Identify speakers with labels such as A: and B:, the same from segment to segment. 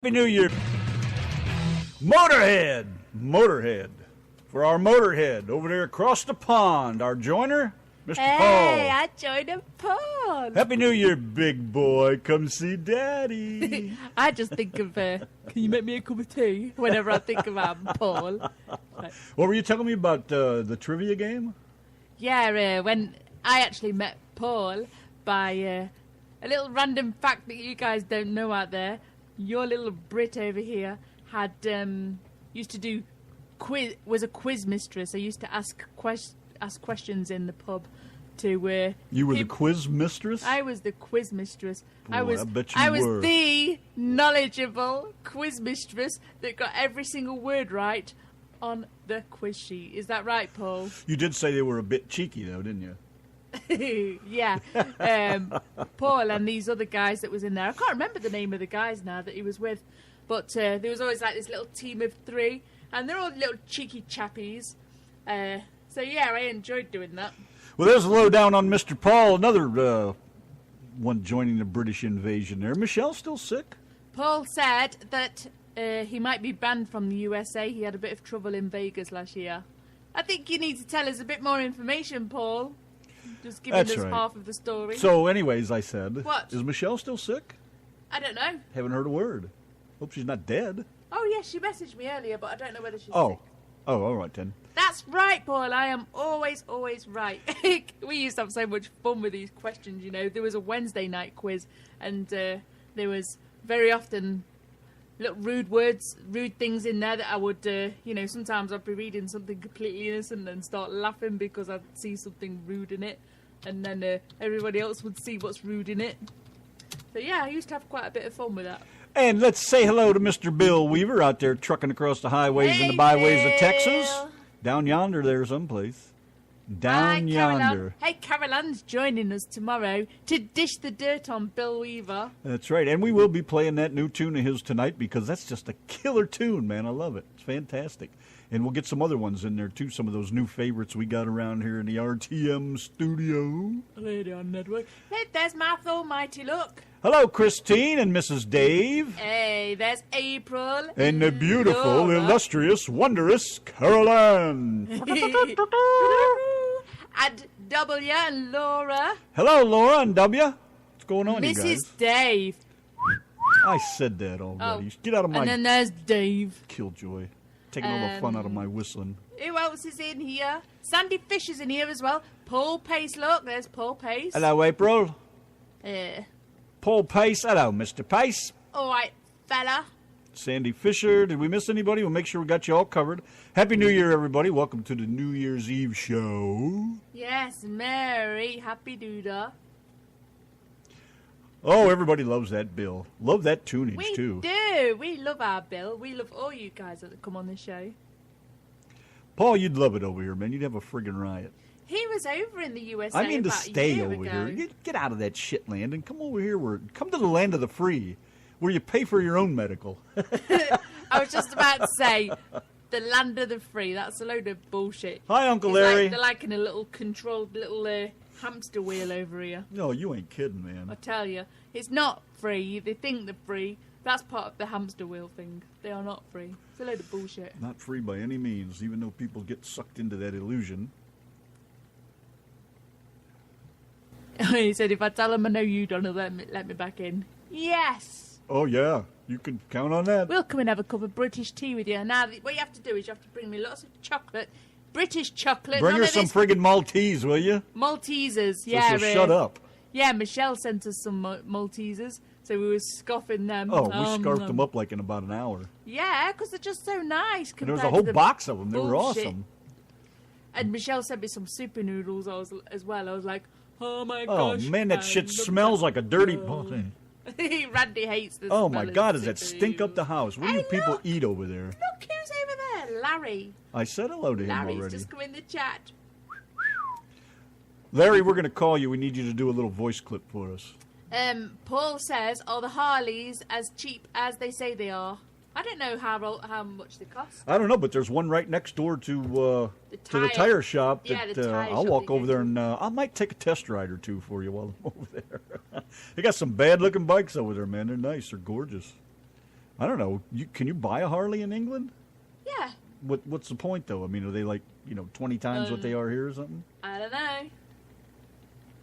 A: Happy New Year. Motorhead. For our Motorhead over there across the pond, our joiner, Mr. Paul.
B: Hey, I joined a pond.
A: Happy New Year, big boy. Come see Daddy.
B: I just think of, can you make me a cup of tea? Whenever I think about Paul.
A: What were you telling me about the trivia game?
B: Yeah, when I actually met Paul by a little random fact that you guys don't know out there. Your little Brit over here had used to do was a quiz mistress. I used to ask questions in the pub to.
A: You were the quiz mistress?
B: I was the quiz mistress.
A: Boy,
B: I
A: bet you were.
B: was the knowledgeable quiz mistress that got every single word right on the quiz sheet. Is that right, Paul?
A: You did say they were a bit cheeky, though, didn't you?
B: Yeah. Paul and these other guys that was in there. I can't remember the name of the guys now that he was with, but there was always like this little team of three, and they're all little cheeky chappies. So yeah, I enjoyed doing that.
A: Well, there's a lowdown on Mr. Paul, another one joining the British invasion there. Michelle still sick?
B: Paul said that he might be banned from the USA. He had a bit of trouble in Vegas last year. I think you need to tell us a bit more information, Paul. Just giving us half of the story.
A: So, anyways, I said,
B: what?
A: Is Michelle still sick?
B: I don't know.
A: Haven't heard a word. Hope she's not dead.
B: Oh, yeah, she messaged me earlier, but I don't know whether she's sick.
A: Oh, all right, then.
B: That's right, Paul. I am always right. We used to have so much fun with these questions, you know. There was a Wednesday night quiz, and there was very often little rude things in there that I would, sometimes I'd be reading something completely innocent and start laughing because I'd see something rude in it, and then everybody else would see what's rude in it. So yeah, I used to have quite a bit of fun with that. And
A: let's say hello to Mr. Bill Weaver out there trucking across the highways and the byways of Texas. Down yonder there someplace. Down yonder.
B: Hey, Caroline's joining us tomorrow to dish the dirt on Bill Weaver.
A: That's right, and we will be playing that new tune of his tonight because that's just a killer tune, man. I love it. It's fantastic. And we'll get some other ones in there, too, some of those new favorites we got around here in the RTM studio.
B: Radio Network. Hey, there's Mouth Almighty, look.
A: Hello, Christine and Mrs. Dave.
B: Hey, there's April.
A: And the beautiful, illustrious, wondrous Caroline.
B: And W and Laura.
A: Hello, Laura and W. What's going on, you guys?
B: Mrs. Dave.
A: I said that already. Oh. Get out of my...
B: And then there's Dave.
A: Killjoy. Taking all the fun out of my whistling.
B: Who else is in here? Sandy Fisher's in here as well. Paul Pace, look. There's Paul Pace.
A: Hello, April.
B: Yeah.
A: Paul Pace. Hello, Mr. Pace.
B: All right, fella.
A: Sandy Fisher. Did we miss anybody? We'll make sure we got you all covered. Happy New Year, everybody. Welcome to the New Year's Eve show.
B: Yes, Merry Happy Doodah.
A: Oh, everybody loves that Bill. Love that tunage, too.
B: We do. We love our Bill. We love all you guys that come on the show.
A: Paul, you'd love it over here, man. You'd have a friggin' riot.
B: He was over in the USA
A: I mean to
B: about
A: stay
B: a year
A: over
B: ago.
A: here. Get out of that shit land and come over here. Come to the land of the free, where you pay for your own medical.
B: I was just about to say, the land of the free. That's a load of bullshit.
A: Hi, Uncle Larry.
B: They're like in a little controlled little hamster wheel over here.
A: No, you ain't kidding, man.
B: I tell you, it's not free. They think they're free. That's part of the hamster wheel thing. They are not free. It's a load of bullshit.
A: Not free by any means, even though people get sucked into that illusion.
B: He said, if I tell them I know you, Donald, let me back in. Yes!
A: Oh, yeah. You can count on that.
B: We'll come and have a cup of British tea with you. Now, what you have to do is you have to bring me lots of chocolate. British chocolate.
A: Bring her some friggin' Maltese, will you?
B: Maltesers, yeah.
A: So shut up.
B: Yeah, Michelle sent us some Maltesers, so we were scoffing them.
A: Oh, we scarfed them up like in about an hour.
B: Yeah, because they're just so nice.
A: And there was a whole box of them. They were
B: bullshit.
A: Awesome.
B: And Michelle sent me some super noodles as well. I was like, oh my gosh.
A: Oh, man, that shit smells like a dirty...
B: Randy hates this.
A: Oh, my God, does that stink up the house? What do you people eat over there?
B: Look who's over there, Larry.
A: I said hello to him
B: Larry's
A: already.
B: just come in the chat.
A: Larry, we're going to call you. We need you to do a little voice clip for us.
B: Paul says, are the Harleys as cheap as they say they are? I don't know how much they cost.
A: I don't know, but there's one right next door to the tire shop. That, I'll walk over there and I might take a test ride or two for you while I'm over there. They got some bad-looking bikes over there, man. They're nice. They're gorgeous. I don't know. Can you buy a Harley in England?
B: Yeah.
A: What's the point, though? I mean, are they like, 20 times what they are here or something?
B: I don't know.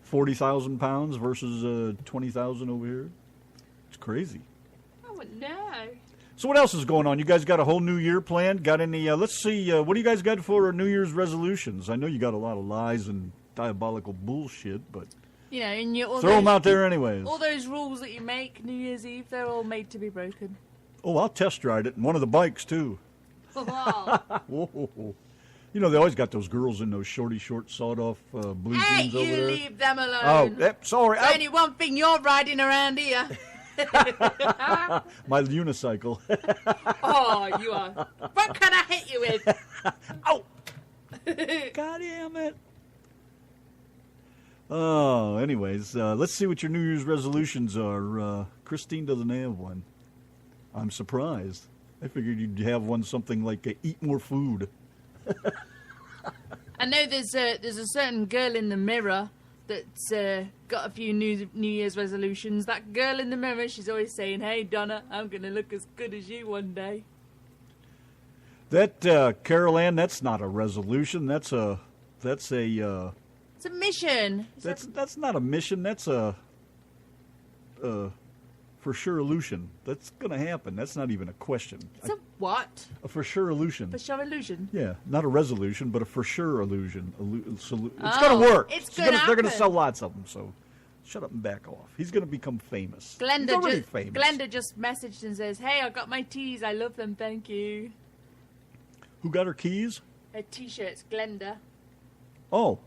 A: 40,000 pounds versus 20,000 over here? It's crazy.
B: I wouldn't know.
A: So what else is going on? You guys got a whole new year planned? Got any, let's see, what do you guys got for New Year's resolutions? I know you got a lot of lies and diabolical bullshit, but
B: And
A: throw them out there anyways.
B: All those rules that you make New Year's Eve, they're all made to be broken.
A: Oh, I'll test ride it, and one of the bikes, too.
B: Wow.
A: Whoa. They always got those girls in those short sawed-off blue jeans over there.
B: Leave them alone.
A: Oh, sorry.
B: There's only one thing you're riding around here.
A: My unicycle.
B: Oh, you are. What can I hit you with?
A: Oh! God damn it. Oh, anyways, let's see what your New Year's resolutions are. Christine doesn't have one. I'm surprised. I figured you'd have one something like eat more food.
B: I know there's a certain girl in the mirror that's got a few New Year's resolutions. That girl in the mirror, she's always saying, "Hey Donna, I'm gonna look as good as you one day."
A: That Carol Ann, that's not a resolution. That's a
B: It's a mission.
A: that's not a mission. That's a for sure illusion. That's gonna happen. That's not even a question.
B: It's a what?
A: A for sure illusion.
B: For sure illusion.
A: Yeah, not a resolution, but a for sure illusion. It's gonna work. They're gonna sell lots of them. So, shut up and back off. He's gonna become famous. He's already famous.
B: Glenda just messaged and says, "Hey, I got my tees. I love them. Thank you."
A: Who got her keys?
B: Her t-shirts, Glenda.
A: Oh,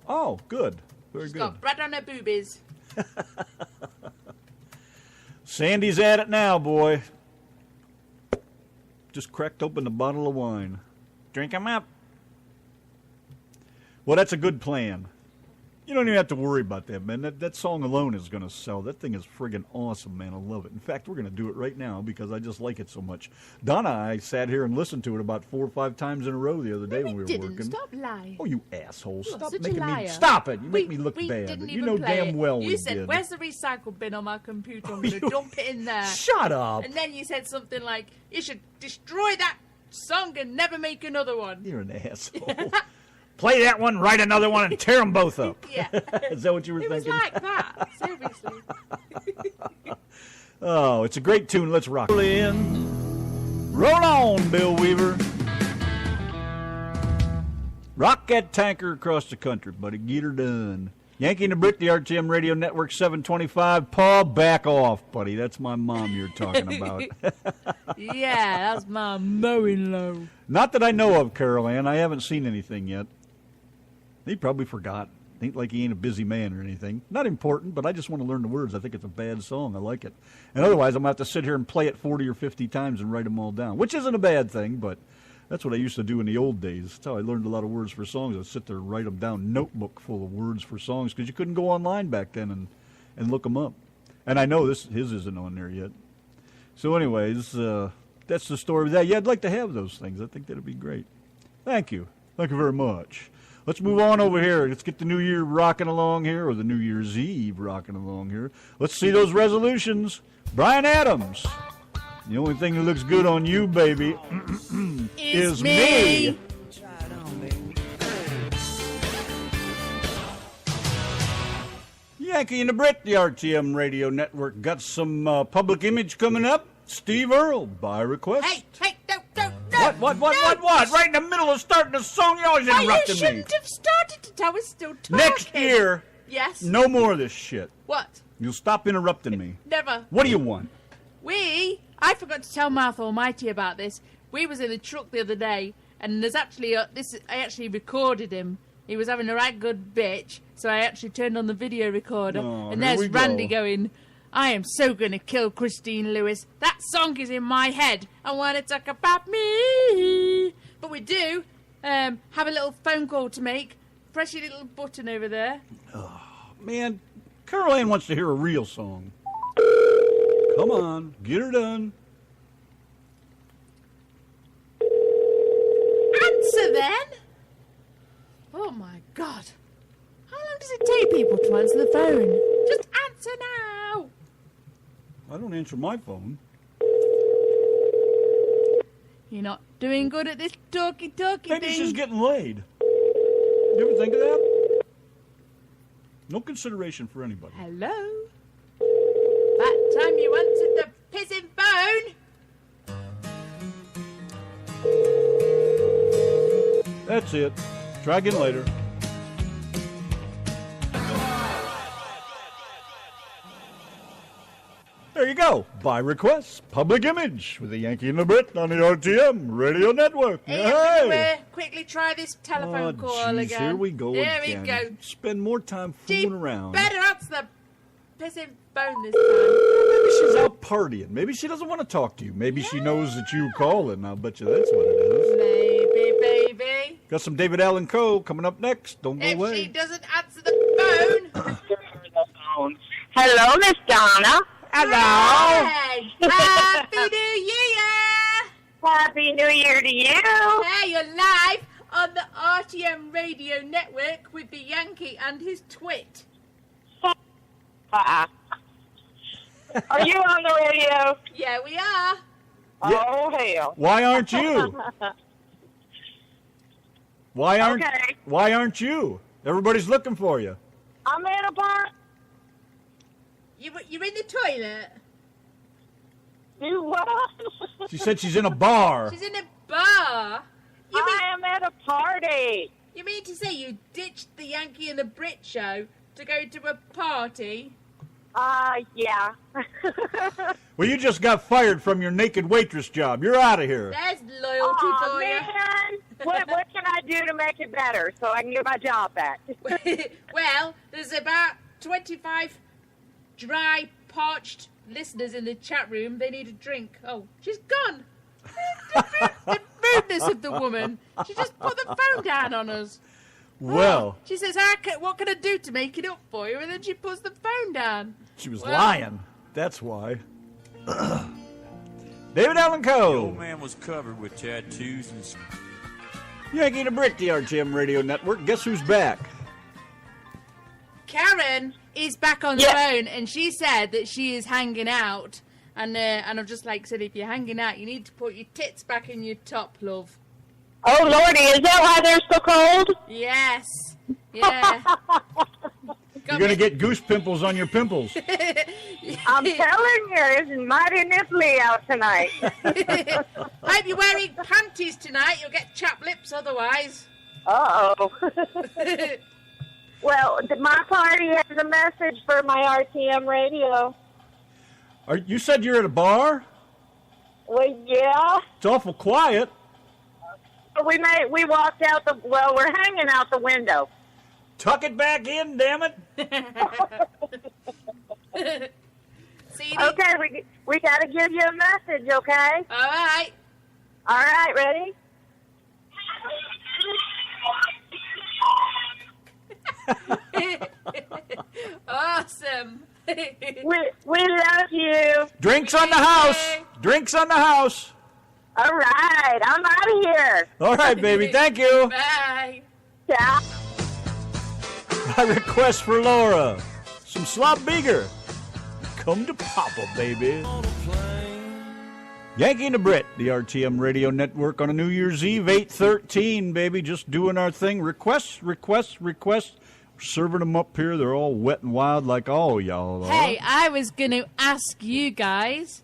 A: good. Very
B: She's
A: good.
B: got bread on her boobies.
A: Sandy's at it now, boy. Just cracked open a bottle of wine. Drink 'em up. Well, that's a good plan. You don't even have to worry about that, man. That song alone is going to sell. That thing is friggin' awesome, man. I love it. In fact, we're going to do it right now because I just like it so much. Donna and I sat here and listened to it about 4 or 5 times in a row the other day when we were working.
B: Stop lying.
A: Oh, you asshole.
B: You're
A: Stop
B: such
A: making
B: a liar.
A: me... Stop it. You make me look
B: we
A: bad.
B: Didn't
A: You
B: even
A: know
B: play
A: damn
B: it.
A: well
B: you
A: we
B: said,
A: did.
B: "Where's the recycle bin on my computer? I'm going to dump it in there."
A: Shut up.
B: And then you said something like, "You should destroy that song and never make another one."
A: You're an asshole. Play that one, write another one, and tear them both up.
B: Yeah.
A: Is that what you were thinking?
B: It was like that, seriously.
A: Oh, it's a great tune. Let's rock. Roll on, Bill Weaver. Rock that tanker across the country, buddy. Get her done. Yanki and the Brit, the RTM Radio Network 725. Paul, back off, buddy. That's my mom you're talking about.
B: Yeah, that's my mowing low.
A: Not that I know of, Carol Ann. I haven't seen anything yet. He probably forgot. Ain't like he ain't a busy man or anything. Not important, but I just want to learn the words. I think it's a bad song. I like it. And otherwise, I'm going to have to sit here and play it 40 or 50 times and write them all down, which isn't a bad thing, but that's what I used to do in the old days. That's how I learned a lot of words for songs. I'd sit there and write them down, notebook full of words for songs, because you couldn't go online back then and look them up. And I know his isn't on there yet. So anyways, that's the story of that. Yeah, I'd like to have those things. I think that'd be great. Thank you. Thank you very much. Let's move on over here. Let's get the New Year rocking along here, or the New Year's Eve rocking along here. Let's see those resolutions. Brian Adams. The only thing that looks good on you, baby, is me. Yanki and the Brit, the RTM Radio Network, got some public image coming up. Steve Earle, by request.
B: Hey, don't.
A: What? Right in the middle of starting the song, you always interrupting
B: You shouldn't have started it. I was still talking.
A: Next year,
B: yes.
A: No more of this shit.
B: What?
A: You'll stop interrupting me.
B: Never.
A: What do you want?
B: I forgot to tell Martha Almighty about this. We was in a truck the other day, and there's actually I actually recorded him. He was having a right good bitch, so I actually turned on the video recorder, and there's Randy going, "I am so going to kill Christine Lewis. That song is in my head. I want to talk about me." But we do have a little phone call to make. Press your little button over there.
A: Oh, man, Carol Ann wants to hear a real song. Come on, get her done.
B: Answer then. Oh my God. How long does it take people to answer the phone? Just answer now.
A: I don't answer my phone.
B: You're not doing good at this talky thing.
A: Maybe she's getting laid. You ever think of that? No consideration for anybody.
B: Hello? That time you answered the pissing phone?
A: That's it. Try again later. There you go. By request, public image with the Yankee and the Brit on the RTM Radio Network.
B: Hey, quickly try this telephone call
A: geez,
B: again.
A: Here we go
B: There
A: again.
B: we go.
A: Spend more time fooling around.
B: Better answer the pissing phone this time.
A: Maybe she's out partying. Maybe she doesn't want to talk to you. Maybe she knows that you calling. I'll bet you that's what it is.
B: Maybe, baby.
A: Got some David Allen Coe coming up next. Don't go away.
B: If she doesn't answer the phone.
C: Hello, Miss Donna. Hello.
B: Hey, Happy New Year!
C: Happy New Year to you.
B: Hey, you're live on the RTM Radio Network with the Yankee and his twit.
C: Are you on the radio?
B: Yeah, we are.
C: Oh, hell.
A: Why aren't you?
C: Okay.
A: Why aren't you? Everybody's looking for you.
C: I'm at a bar.
B: You're in the toilet.
C: You what?
A: She said she's in a bar.
B: She's in a bar.
C: I am at a party.
B: You mean to say you ditched the Yankee and the Brit show to go to a party?
C: Yeah.
A: Well, you just got fired from your naked waitress job. You're out of here.
B: There's loyalty for you.
C: Man. What can I do to make it better so I can get my job back?
B: Well, there's about 25 dry, parched listeners in the chat room. They need a drink. Oh, she's gone. The rudeness of the woman. She just put the phone down on us.
A: Well,
B: She says, what can I do to make it up for you? And then she puts the phone down.
A: she was lying. That's why. David Allen
D: The old
A: Coe.
D: man was covered with tattoos and
A: Yankee and the Brit, the RTM Radio Network. Guess who's back?
B: Karen is back on the
C: Yeah.
B: phone, and she said that she is hanging out. And I've just said, if you're hanging out, you need to put your tits back in your top, love.
C: Oh, Lordy, is that why they're so cold?
B: Yes. Yeah.
A: You're going to get goose pimples on your pimples.
C: I'm telling you, it's mighty nipply out tonight.
B: Hope you're wearing panties tonight. You'll get chapped lips otherwise.
C: Uh-oh. Well, my party has a message for my RTM radio.
A: You said you're at a bar?
C: Well, yeah.
A: It's awful quiet.
C: We walked out we're hanging out the window.
A: Tuck it back in, damn it.
B: See,
C: Okay, we got to give you a message, okay?
B: all right.
C: All right, ready?
B: Awesome.
C: We love you.
A: Drinks on the house. Drinks on the house.
C: All right, I'm out of here.
A: All right, baby. Thank you.
B: Bye.
C: Ciao.
A: My request for Laura. Some slop bigger. Come to Papa, baby. Yankee and the Brit, the RTM Radio Network on a New Year's Eve, 8:13, baby. Just doing our thing. Requests. Serving them up here. They're all wet and wild like all y'all are.
B: Hey, I was going to ask you guys,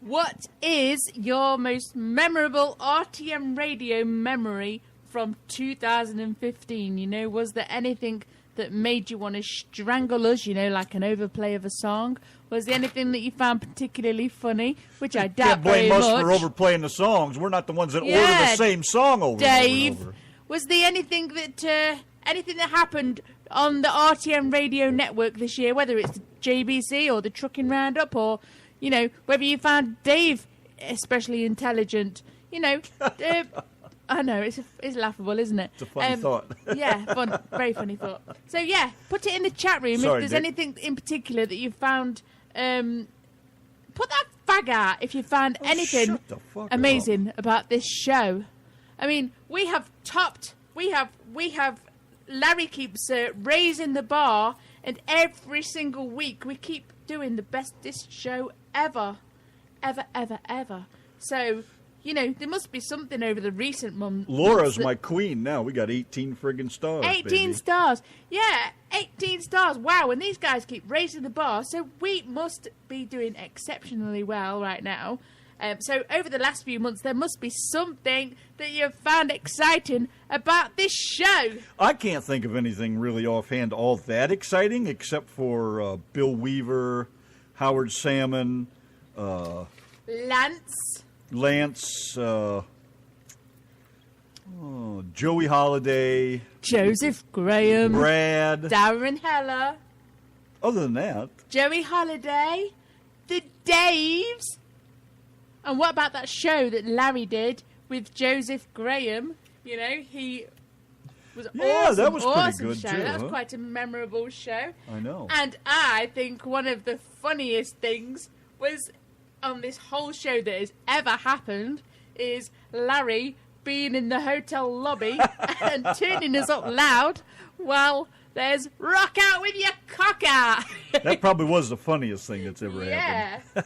B: what is your most memorable RTM radio memory from 2015? You know, was there anything that made you want to strangle us, you know, like an overplay of a song? Was there anything that you found particularly funny, which I doubt
A: Can't blame
B: very
A: us
B: much?
A: for overplaying the songs. We're not the ones that order
B: Yeah,
A: the same song over
B: Dave,
A: and over.
B: was there anything that happened on the RTM radio network this year, whether it's the JBC or the Trucking Roundup, or, you know, whether you found Dave especially intelligent, you know, I know, it's laughable, isn't it?
A: It's a funny thought.
B: Yeah, very funny thought. So, yeah, put it in the chat room
A: Sorry,
B: if there's
A: Dick.
B: anything in particular that you found. Put that fag out if you found anything
A: shut the fuck
B: amazing about this show. I mean, we have Larry keeps raising the bar, and every single week we keep doing the bestest show ever. So, there must be something over the recent months.
A: Laura's my queen now. We got 18 friggin' stars,
B: 18
A: baby.
B: stars. Yeah, 18 stars. Wow, and these guys keep raising the bar, so we must be doing exceptionally well right now. So over the last few months, there must be something that you've found exciting about this show.
A: I can't think of anything really offhand all that exciting, except for Bill Weaver, Howard Salmon, Lance, Joey Holiday,
B: Joseph Graham,
A: Brad.
B: Darren Heller.
A: Other than that,
B: Joey Holiday, the Daves. And what about that show that Larry did with Joseph Graham? He was awesome.
A: That was pretty
B: awesome
A: good
B: show.
A: too.
B: That was quite a memorable show.
A: I know.
B: And I think one of the funniest things was on this whole show that has ever happened is Larry being in the hotel lobby and turning us up loud while there's "Rock Out with Your Cock Out."
A: That probably was the funniest thing that's ever happened.
B: Yeah.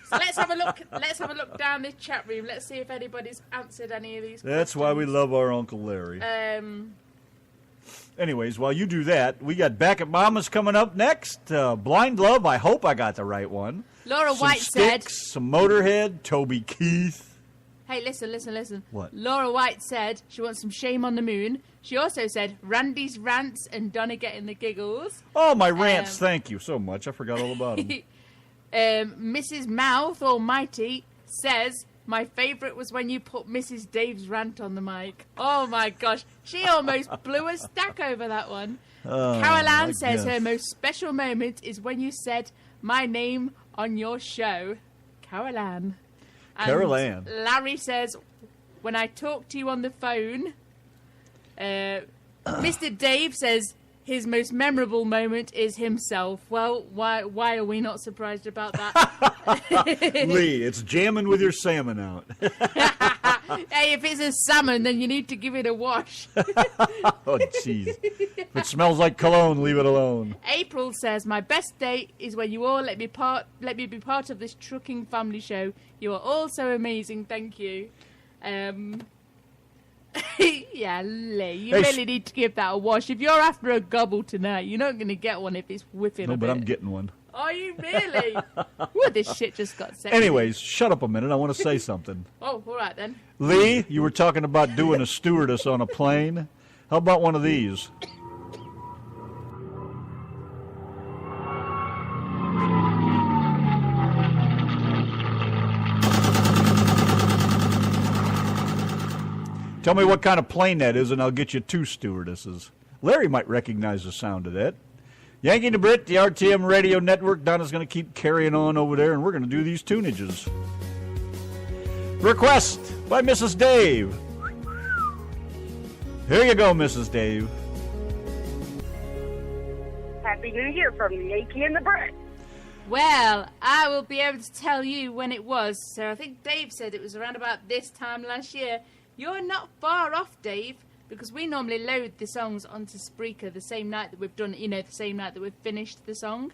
B: So let's have a look. Let's have a look down this chat room. Let's see if anybody's answered any of these questions.
A: That's why we love our Uncle Larry. Anyways, while you do that, we got Back at Mama's coming up next. Blind Love, I hope I got the right one.
B: Laura
A: Some
B: White
A: Styx,
B: said...
A: some Motorhead, Toby Keith.
B: Hey, listen.
A: What?
B: Laura White said she wants some Shame on the Moon. She also said Randy's Rants and Donna Getting the Giggles.
A: Oh, my rants, thank you so much. I forgot all about them.
B: Mrs. Mouth Almighty says, my favourite was when you put Mrs. Dave's rant on the mic. Oh my gosh, she almost blew a stack over that one. Caroline says her most special moment is when you said my name on your show. Caroline. And Larry says, when I talk to you on the phone. Mr. Dave says, his most memorable moment is himself. Well, why are we not surprised about that?
A: Lee, it's jamming with your salmon out.
B: Hey, if it's a salmon, then you need to give it a wash.
A: Oh, jeez. If it smells like cologne, leave it alone.
B: April says, my best day is when you all let me be part of this trucking family show. You are all so amazing. Thank you. Yeah, Lee, you really need to give that a wash. If you're after a gobble tonight, you're not going to get one if it's whipping a bit.
A: No, but I'm getting one.
B: Are you really? Ooh, this shit just got sexy.
A: Anyways, shut up a minute. I want to say something.
B: Oh, all right then.
A: Lee, you were talking about doing a stewardess on a plane. How about one of these? Tell me what kind of plane that is, and I'll get you 2 stewardesses. Larry might recognize the sound of that. Yanki and Brit, the RTM Radio Network. Donna's going to keep carrying on over there, and we're going to do these tunages. Request by Mrs. Dave. Here you go, Mrs. Dave.
C: Happy New Year from Yanki and the Brit.
B: Well, I will be able to tell you when it was. So I think Dave said it was around about this time last year. You're not far off, Dave, because we normally load the songs onto Spreaker the same night that we've done it, the same night that we've finished the song.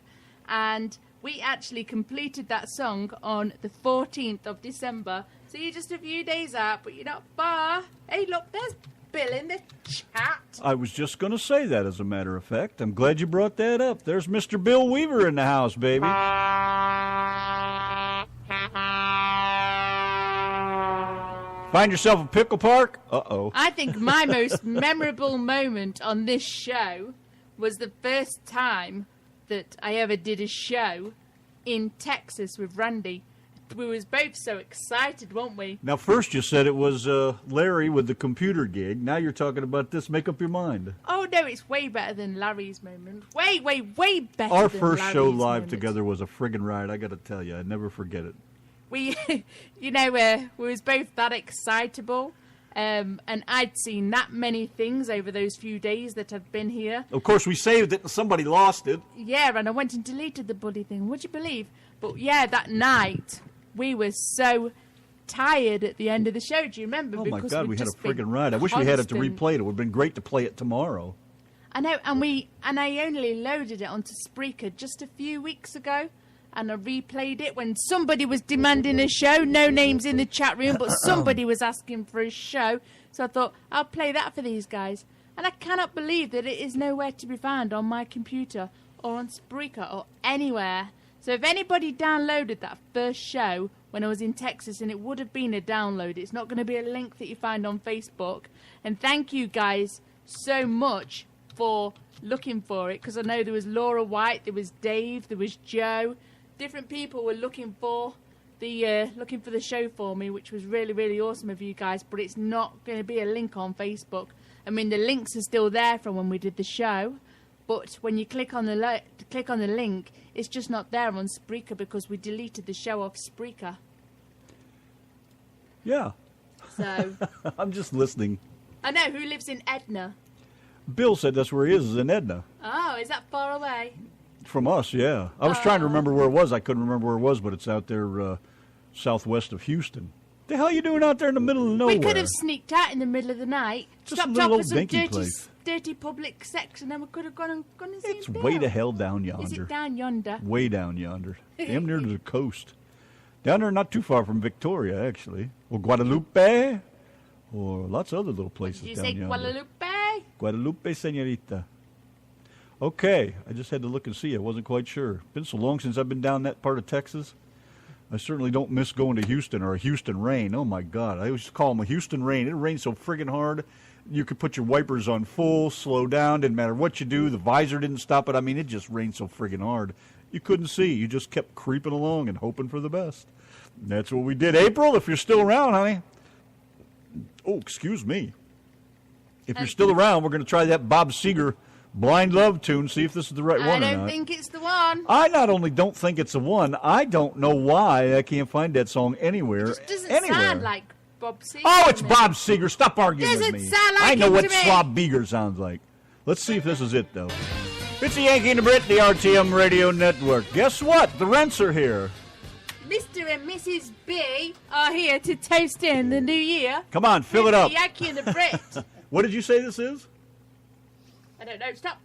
B: And we actually completed that song on the 14th of December. So you're just a few days out, but you're not far. Hey, look, there's Bill in the chat.
A: I was just going to say that, as a matter of fact. I'm glad you brought that up. There's Mr. Bill Weaver in the house, baby. Find yourself a pickle park? Uh-oh.
B: I think my most memorable moment on this show was the first time that I ever did a show in Texas with Randy. We was both so excited, weren't we?
A: Now, first you said it was Larry with the computer gig. Now you're talking about this. Make up your mind.
B: Oh, no, it's way better than Larry's moment. Way better
A: Our
B: than
A: first
B: Larry's
A: show live
B: moment.
A: together was a friggin' ride, I got to tell you. I'd never forget it.
B: We, we was both that excitable, and I'd seen that many things over those few days that I've been here.
A: Of course, we saved it and somebody lost it.
B: Yeah, and I went and deleted the bloody thing. Would you believe? But yeah, that night we were so tired at the end of the show. Do you remember?
A: Oh my
B: Because
A: God,
B: we'd
A: we had a
B: just been
A: friggin' ride. I wish we had it to
B: constant.
A: replay it. It would have been great to play it tomorrow.
B: I know, and I only loaded it onto Spreaker just a few weeks ago. and I replayed it when somebody was demanding a show. No names in the chat room, but somebody was asking for a show. So I thought, I'll play that for these guys. And I cannot believe that it is nowhere to be found on my computer or on Spreaker or anywhere. So if anybody downloaded that first show when I was in Texas, and it would have been a download, it's not going to be a link that you find on Facebook. And thank you guys so much for looking for it, because I know there was Laura White, there was Dave, there was Joe. Different people were looking for the show for me, which was really, really awesome of you guys. But it's not going to be a link on Facebook. I mean, the links are still there from when we did the show, but when you click on the link, it's just not there on Spreaker because we deleted the show off Spreaker.
A: Yeah.
B: So
A: I'm just listening.
B: I know. Who lives in Edna?
A: Bill said that's where he is in Edna.
B: Oh, is that far away?
A: From us, yeah. I was trying to remember where it was. I couldn't remember where it was, but it's out there southwest of Houston. The hell are you doing out there in the middle of nowhere?
B: We could have sneaked out in the middle of the night,
A: Just a
B: stopped
A: little
B: off
A: old
B: for some
A: dinky
B: dirty public sex, and then we could have gone and seen
A: It's
B: Bill.
A: way the hell down yonder.
B: Is it down yonder?
A: Way down yonder. Damn near to the coast. Down there, not too far from Victoria, actually. Or Guadalupe. Or lots of other little places
B: Did you
A: down
B: say
A: yonder.
B: Guadalupe?
A: Guadalupe, señorita. Okay, I just had to look and see. I wasn't quite sure. Been so long since I've been down that part of Texas. I certainly don't miss going to Houston or a Houston rain. Oh, my God. I always call them a Houston rain. It rains so friggin' hard. You could put your wipers on full, slow down. Didn't matter what you do. The visor didn't stop it. I mean, it just rained so friggin' hard. You couldn't see. You just kept creeping along and hoping for the best. And that's what we did. April, if you're still around, honey. Oh, excuse me. If you're still around, we're going to try that Bob Seger Blind Love tune, see if this is the right one or not.
B: I don't think it's the one.
A: I not only don't think it's the one, I don't know why I can't find that song anywhere.
B: It just doesn't
A: anywhere.
B: sound like Bob Seger.
A: Oh, it's Bob Seger. Stop arguing
B: Doesn't
A: with me.
B: sound like
A: I know
B: him
A: what
B: to me.
A: Slob Beager sounds like. Let's see if this is it, though. It's the Yankee and the Brit, the RTM Radio Network. Guess what? The rents are here.
B: Mr. and Mrs. B are here to toast in the new year.
A: Come on, fill it
B: The
A: up.
B: Yankee and the Brit.
A: What did you say this is?
B: I don't know. Stop.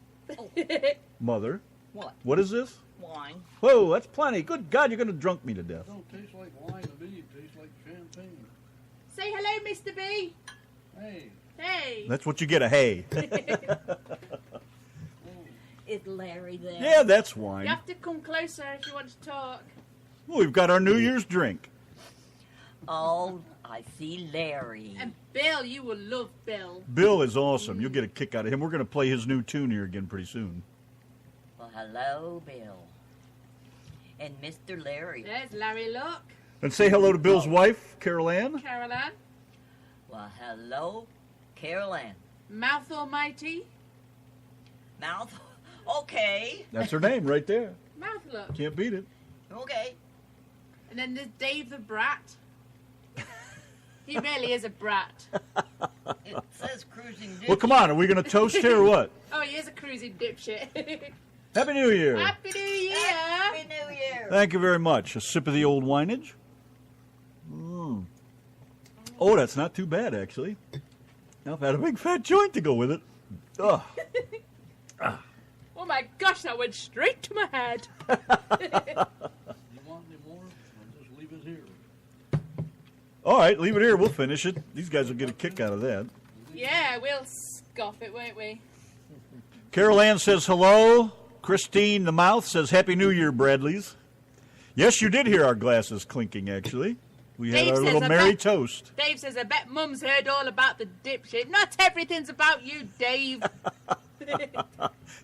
A: Mother.
E: What?
A: What is this?
E: Wine.
A: Whoa, that's plenty. Good God, you're going to drunk me to death.
F: It don't taste like wine to me. It tastes like champagne.
B: Say hello, Mr. B.
F: Hey,
B: Hey.
A: That's what you get, a hay.
E: Is Larry there?
A: Yeah, that's
B: You
A: wine.
B: have to come closer if you want to talk.
A: Well, we've got our New Year's drink.
E: Oh, I see Larry.
B: And Bill, you will love Bill.
A: Bill is awesome. You'll get a kick out of him. We're going to play his new tune here again pretty soon.
E: Well, hello, Bill. And Mr. Larry.
B: There's Larry, look.
A: And say hello to Bill's wife, Carol Ann.
B: Carol Ann.
E: Well, hello, Carol Ann.
B: Mouth Almighty.
E: Mouth. Okay.
A: That's her name right there.
B: Mouth look.
A: Can't beat it.
E: Okay.
B: And then there's Dave the Brat. He really is a brat.
E: It says cruising.
A: Well, come on. Are we going to toast here or what?
B: Oh, he is a cruising dipshit.
A: Happy New Year.
B: Happy New Year.
E: Happy New Year.
A: Thank you very much. A sip of the old wineage. Oh, that's not too bad, actually. Now I've had a big fat joint to go with it. Ugh.
B: Oh my gosh, that went straight to my head.
F: you want any more? I'll just leave it here.
A: All right, leave it here. We'll finish it. These guys will get a kick out of that.
B: Yeah, we'll scoff it, won't we?
A: Carol Ann says hello. Christine the Mouth says Happy New Year, Bradleys. Yes, you did hear our glasses clinking, actually. We had
B: Dave
A: our
B: says,
A: little
B: I
A: merry
B: bet-
A: toast.
B: Dave says, I bet Mum's heard all about the dipshit. Not everything's about you, Dave.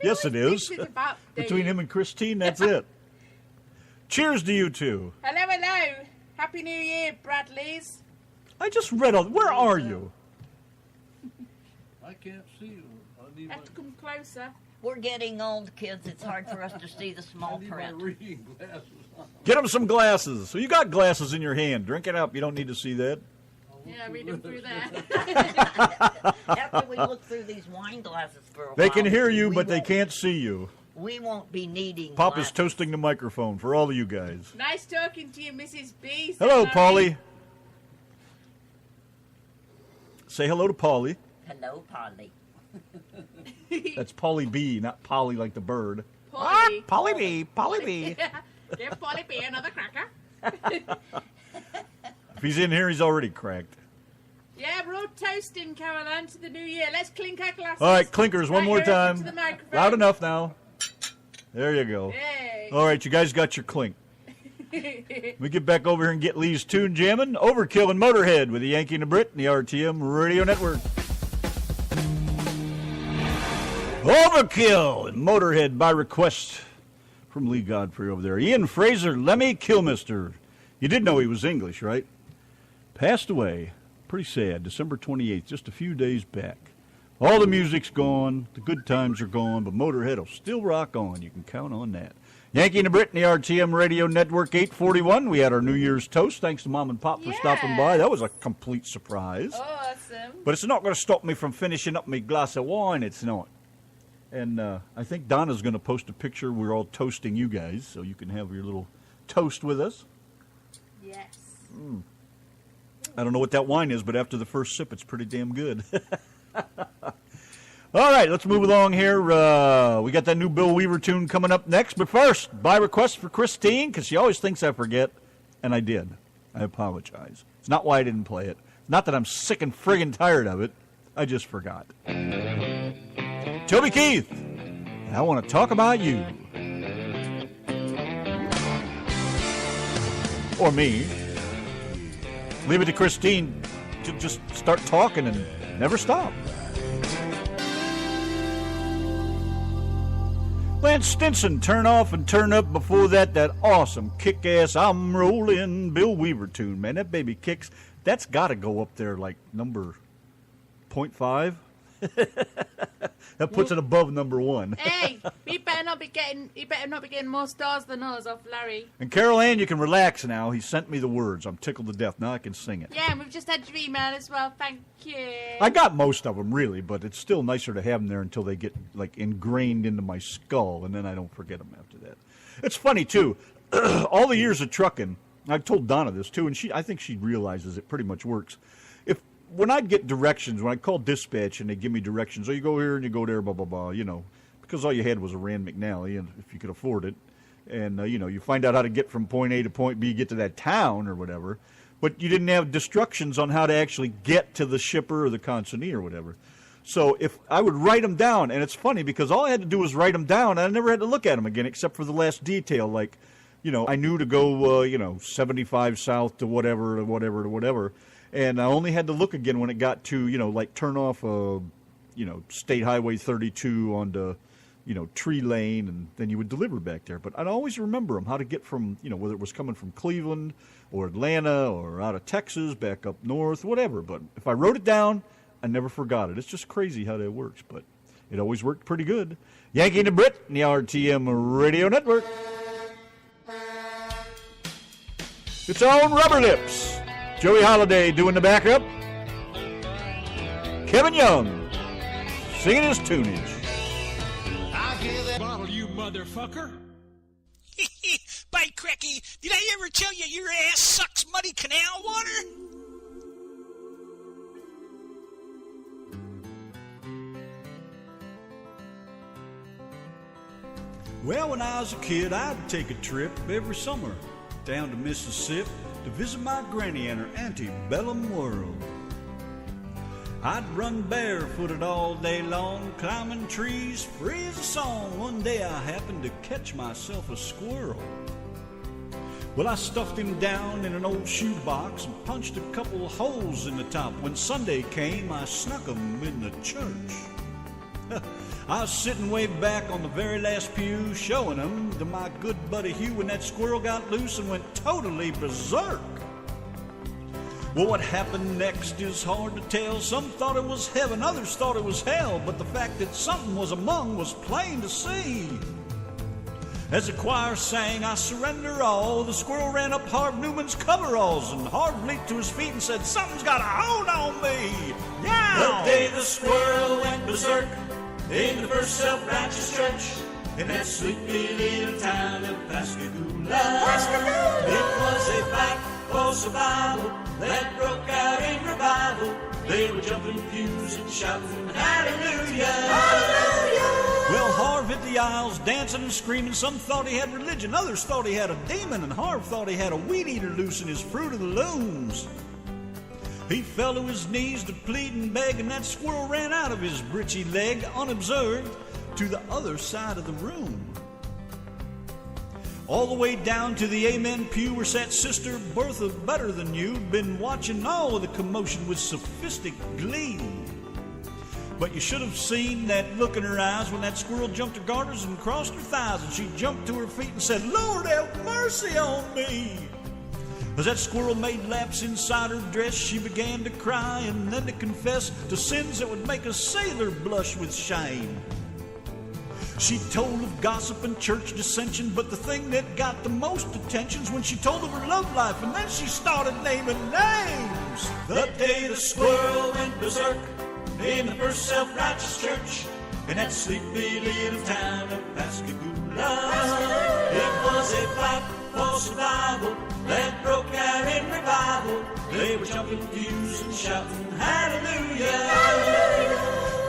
A: Yes, it is.
B: Everything's about Dave.
A: Between him and Christine, that's it. Cheers to you two.
B: Hello, hello. Happy New Year, Bradleys.
A: I just read all. Where are you?
F: I can't see you. I need,
B: Have to come closer.
E: We're getting old, kids. It's hard for us to see the
F: I
E: small
F: need my
E: print.
F: reading glasses on.
A: Get him some glasses. So you got glasses in your hand. Drink it up. You don't need to see that.
B: Yeah, read them through there.
E: After we look through these wine glasses for a while,
A: They can hear you,
E: we
A: but they
E: won't-
A: can't see you.
E: We won't be needing.
A: Pop is
E: glasses.
A: toasting the microphone for all of you guys.
B: Nice talking to you, Mrs. B. Say
A: Hello,
B: hi.
A: Paulie. Say hello to Paulie.
E: Hello, Polly.
A: That's Paulie B, not Polly like the bird.
B: Paulie.
A: Polly B, Polly B.
B: Give Polly B another cracker.
A: If he's in here, he's already cracked.
B: Yeah, we're all toasting, Caroline, to the new year. Let's clink our glasses.
A: All right, clinkers, one
B: Right
A: more
B: here,
A: time.
B: to the microphone.
A: Loud enough now. There you go.
B: Yay.
A: All right, you guys got your clink. We get back over here and get Lee's tune jamming. Overkill and Motorhead with the Yankee and the Brit and the RTM Radio Network. Overkill and Motorhead by request from Lee Godfrey over there. Ian Fraser, Lemmy Kilmister. You did know he was English, right? Passed away. Pretty sad. December 28th, just a few days back. All the music's gone. The good times are gone, but Motorhead will still rock on. You can count on that. Yankee and the Brit and the RTM Radio Network 841. We had our New Year's toast. Thanks to Mom and Pop for stopping by. That was a complete surprise.
B: Awesome.
A: But it's not going to stop me from finishing up my glass of wine. It's not. And I think Donna's going to post a picture. We're all toasting you guys, so you can have your little toast with us.
B: Yes.
A: I don't know what that wine is, but after the first sip, it's pretty damn good. All right, let's move along here. We got that new Bill Weaver tune coming up next. But first, by request for Christine, because she always thinks I forget, and I did. I apologize. It's not why I didn't play it. Not that I'm sick and friggin' tired of it. I just forgot. Toby Keith, I want to talk about you. Or me. Leave it to Christine to just start talking and never stop. Lance Stinson, Turn Off and Turn Up. Before that, that awesome kick-ass I'm Rolling Bill Weaver tune. Man, that baby kicks. That's got to go up there like number 0.5. That puts it above number 1.
B: Hey, he better not be getting more stars than us off Larry.
A: And Carol Ann, you can relax now. He sent me the words. I'm tickled to death. Now I can sing it.
B: Yeah, and we've just had your email as well. Thank you.
A: I got most of them, really, but it's still nicer to have them there until they get, like, ingrained into my skull, and then I don't forget them after that. It's funny, too. All the years of trucking, I've told Donna this, too, and I think she realizes it pretty much works. When I'd get directions, when I called dispatch and they give me directions, oh, you go here and you go there, blah, blah, blah, you know, because all you had was a Rand McNally, and if you could afford it, and, you know, you find out how to get from point A to point B, get to that town or whatever, but you didn't have instructions on how to actually get to the shipper or the consignee or whatever. So if I would write them down, and it's funny because all I had to do was write them down, and I never had to look at them again except for the last detail, like, you know, I knew to go, 75 south to whatever, to whatever, to whatever. And I only had to look again when it got to, like turn off, State Highway 32 onto, Tree Lane, and then you would deliver back there. But I'd always remember them, how to get from, whether it was coming from Cleveland or Atlanta or out of Texas, back up north, whatever. But if I wrote it down, I never forgot it. It's just crazy how that works, but it always worked pretty good. Yankee and the Brit and the RTM Radio Network. Its own Rubber Lips. Joey Holiday doing the backup. Kevin Young singing his tunage.
G: I hear that bottle, you motherfucker.
H: By cracky, did I ever tell you your ass sucks muddy canal water?
A: Well, when I was a kid, I'd take a trip every summer down to Mississippi to visit my granny and her antebellum world. I'd run barefooted all day long, climbing trees, free as a song. One day I happened to catch myself a squirrel. Well, I stuffed him down in an old shoebox and punched a couple of holes in the top. When Sunday came, I snuck him in the church. I was sitting way back on the very last pew, showing him to my good buddy Hugh when that squirrel got loose and went totally berserk. Well, what happened next is hard to tell. Some thought it was heaven, others thought it was hell, but the fact that something was among was plain to see. As the choir sang, I surrender all, the squirrel ran up Harv Newman's coveralls, and Harv leaped to his feet and said, something's got a hold on me. Yeah! The day the squirrel went berserk, in the first self-righteous church, in that sleepy little town of Pascagoula. It was a fight for survival that broke out in revival. They were jumping pews and shouting hallelujah. Hallelujah. Well, Harv hit the aisles, dancing and screaming. Some thought he had religion, others thought he had a demon, and Harv thought he had a weed eater loose in his Fruit of the Looms. He fell to his knees to plead and beg, and that squirrel ran out of his britchy leg, unobserved, to the other side of the room. All the way down to the Amen pew where sat Sister Bertha Better Than You, been watching all of the commotion with sophistic glee. But you should have seen that look in her eyes when that squirrel jumped her garters and crossed her thighs, and she jumped to her feet and said, "Lord, have mercy on me." As that squirrel made laps inside her dress, she began to cry and then to confess to sins that would make a sailor blush with shame. She told of gossip and church dissension, but the thing that got the most attention's when she told of her love life, and then she started naming names. The day the squirrel went berserk in the first self-righteous church in that sleepy little town of Pascagoula. It was a fight for survival that broke out in revival. They were jumping pews and shouting hallelujah.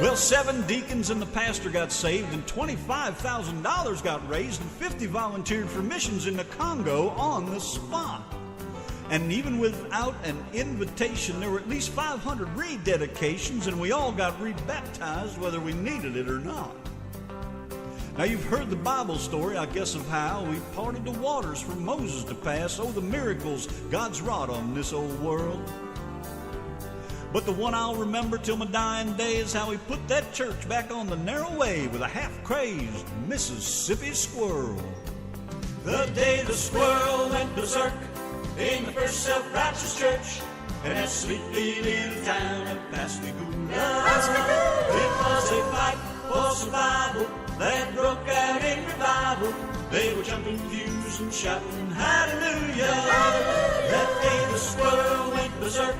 A: Well, 7 deacons and the pastor got saved, and $25,000 got raised, and 50 volunteered for missions in the Congo on the spot. And even without an invitation, there were at least 500 rededications, and we all got rebaptized whether we needed it or not. Now, you've heard the Bible story, I guess, of how we parted the waters for Moses to pass. Oh, the miracles God's wrought on this old world. But the one I'll remember till my dying day is how he put that church back on the narrow way with a half-crazed Mississippi squirrel. The day the squirrel went berserk in the first self-righteous church in that sleepy little town of Pascagoula. It was a fight for survival that broke out in revival. They were jumping pews and shouting hallelujah. That day the squirrel went berserk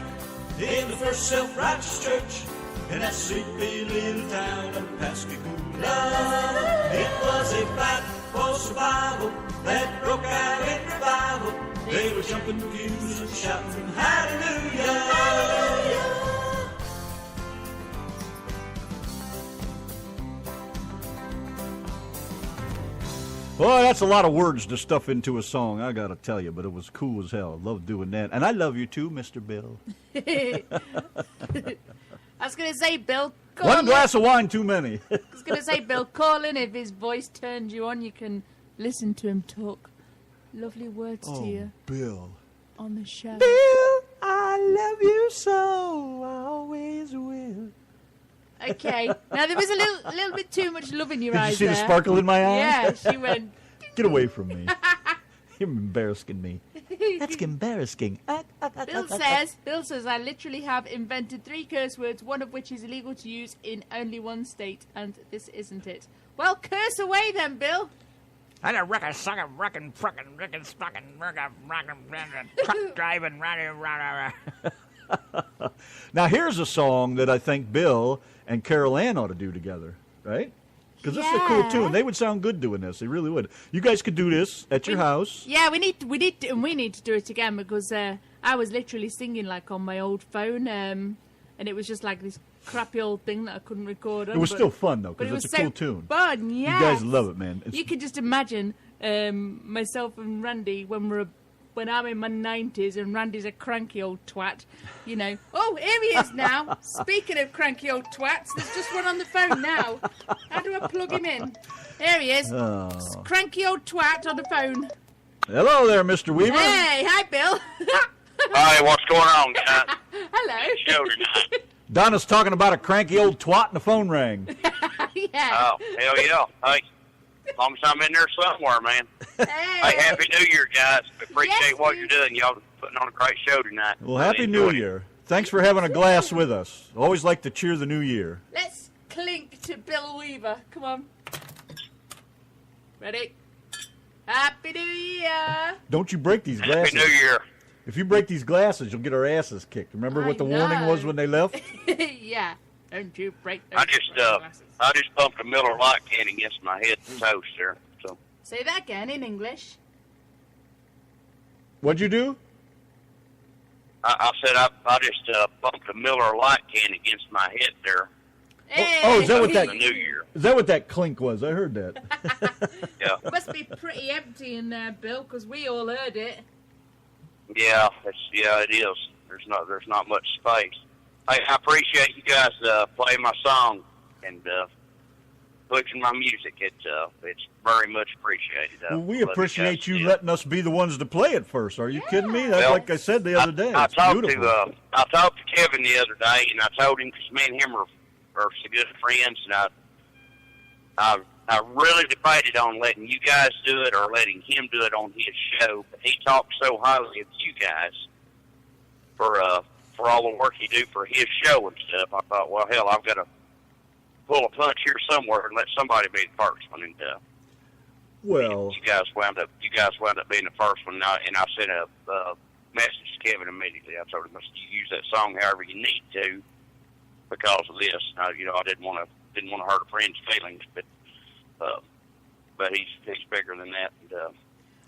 A: in the first self-righteous church in that sleepy little town of Pascagoula. It was a fight for survival that broke out in revival. They were jumping pews and shouting hallelujah. Boy, that's a lot of words to stuff into a song, I gotta tell you, but it was cool as hell. I love doing that. And I love you too, Mr. Bill.
B: I was going to say, Bill,
A: One glass of wine too many.
B: I was going to say, Bill, call in. If his voice turns you on, you can listen to him talk lovely words to you
A: Bill.
B: on the show.
A: Bill, I love you so, I always will.
B: Okay. Now, there was a little bit too much love in your
A: Did
B: eyes
A: you see
B: there.
A: the sparkle in my eyes?
B: Yeah, she went...
A: Get away from me. You're embarrassing me. That's embarrassing.
B: Bill says, I literally have invented 3 curse words, one of which is illegal to use in only one state, and this isn't it. Well, curse away then, Bill.
H: I a reckon, suckin', reckon, frickin', reckon, stuckin', reckon, truck driving,
A: Now, here's a song that I think Bill and Carol Ann ought to do together, right? Because this is a cool tune. They would sound good doing this. They really would. You guys could do this at your house.
B: Yeah, we need to do it again because I was literally singing like on my old phone, and it was just like this crappy old thing that I couldn't record on.
A: It was still fun, though,
B: but it
A: because
B: was
A: it's a
B: so
A: cool tune.
B: Fun, yeah.
A: You guys love it, man.
B: You could just imagine myself and Randy when I'm in my 90s and Randy's a cranky old twat, you know. Oh, here he is now. Speaking of cranky old twats, there's just one on the phone now. How do I plug him in? There he is. Cranky old twat on the phone.
A: Hello there, Mr. Weaver.
B: Hey, hi, Bill.
I: Hi, what's going on, guys?
B: Hello.
I: Show tonight.
A: Donna's talking about a cranky old twat and the phone rang.
B: Yeah.
I: Oh, hell yeah. Hey, as long as I'm in there somewhere, man. Hey, Happy New Year, guys. Appreciate what you're doing. Y'all putting on a great show tonight.
A: Well, Happy New Year. Thanks for having a glass with us. Always like to cheer the new year.
B: Let's clink to Bill Weaver. Come on. Ready? Happy New Year.
A: Don't you break these glasses.
I: Happy New Year.
A: If you break these glasses, you'll get our asses kicked. Remember what the warning was when they left?
B: Yeah. Don't you break those glasses.
I: I just bumped a Miller Lite can against my head and toast there. So.
B: Say that again in English.
A: What'd you do?
I: I said I just bumped a Miller Lite can against my head there.
A: Oh, is that what
I: in the new year.
A: Is that what that clink was? I heard that.
I: Yeah.
B: It must be pretty empty in there, Bill, because we all heard it.
I: Yeah, it is. There's not much space. I appreciate you guys playing my song and pushing my music. It's very much appreciated.
A: Well, we appreciate you letting us be the ones to play it first. Are you kidding me? That's like I said the other day.
I: I talked
A: beautiful.
I: to Kevin the other day, and I told him, because me and him are so good friends, and I really debated on letting you guys do it or letting him do it on his show. But he talked so highly of you guys for all the work you do for his show and stuff. I thought, well, hell, I've got to pull a punch here somewhere and let somebody be the first one. And
A: well,
I: you guys wound up being the first one. And I sent a message to Kevin immediately. I told him, you use that song however you need to because of this. I didn't want to hurt a friend's feelings, but he's bigger than that. And,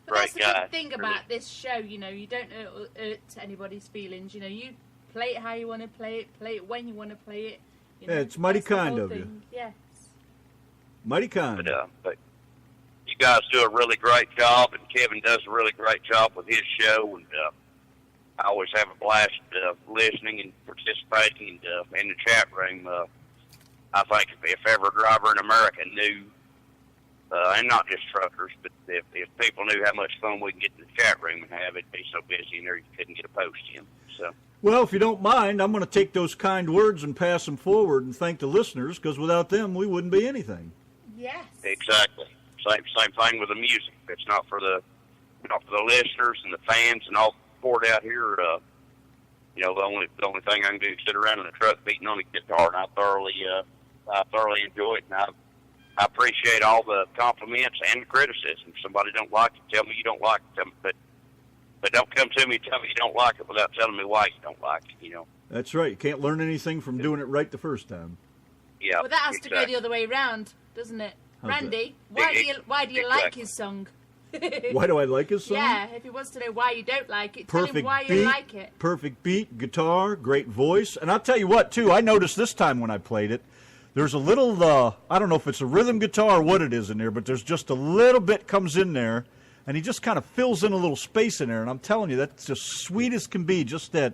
B: but that's the
I: guy.
B: good thing about this show, you don't hurt anybody's feelings. You play it how you want to play it when you want to play it.
A: Yeah, it's mighty kind of you.
B: Yes.
A: Mighty kind.
I: But you guys do a really great job, and Kevin does a really great job with his show, and I always have a blast listening and participating in the chat room. I think if every driver in America knew, and not just truckers, but if people knew how much fun we can get in the chat room and have, it'd be so busy in there you couldn't get a post in. So.
A: Well, if you don't mind, I'm going to take those kind words and pass them forward and thank the listeners, because without them, we wouldn't be anything.
B: Yes.
I: Exactly. Same thing with the music. If it's not for the listeners and the fans and all poured out here. The only thing I can do is sit around in the truck beating on the guitar, and I thoroughly enjoy it. And I appreciate all the compliments and the criticism. If somebody don't like it, tell me you don't like it. But don't come to me and tell me you don't like it without telling me why you don't like it,
A: That's right. You can't learn anything from doing it right the first time.
I: Yeah.
B: Well, that has to go the other way around, doesn't it?
A: How's
B: Randy, why do you like his song?
A: Why do I like his song?
B: Yeah, if he wants to know why you don't like it,
A: Perfect
B: tell him why
A: beat,
B: you like it.
A: Perfect beat, guitar, great voice. And I'll tell you what, too, I noticed this time when I played it, there's a little, I don't know if it's a rhythm guitar or what it is in there, but there's just a little bit comes in there, and he just kind of fills in a little space in there. And I'm telling you, that's just sweet as can be, just that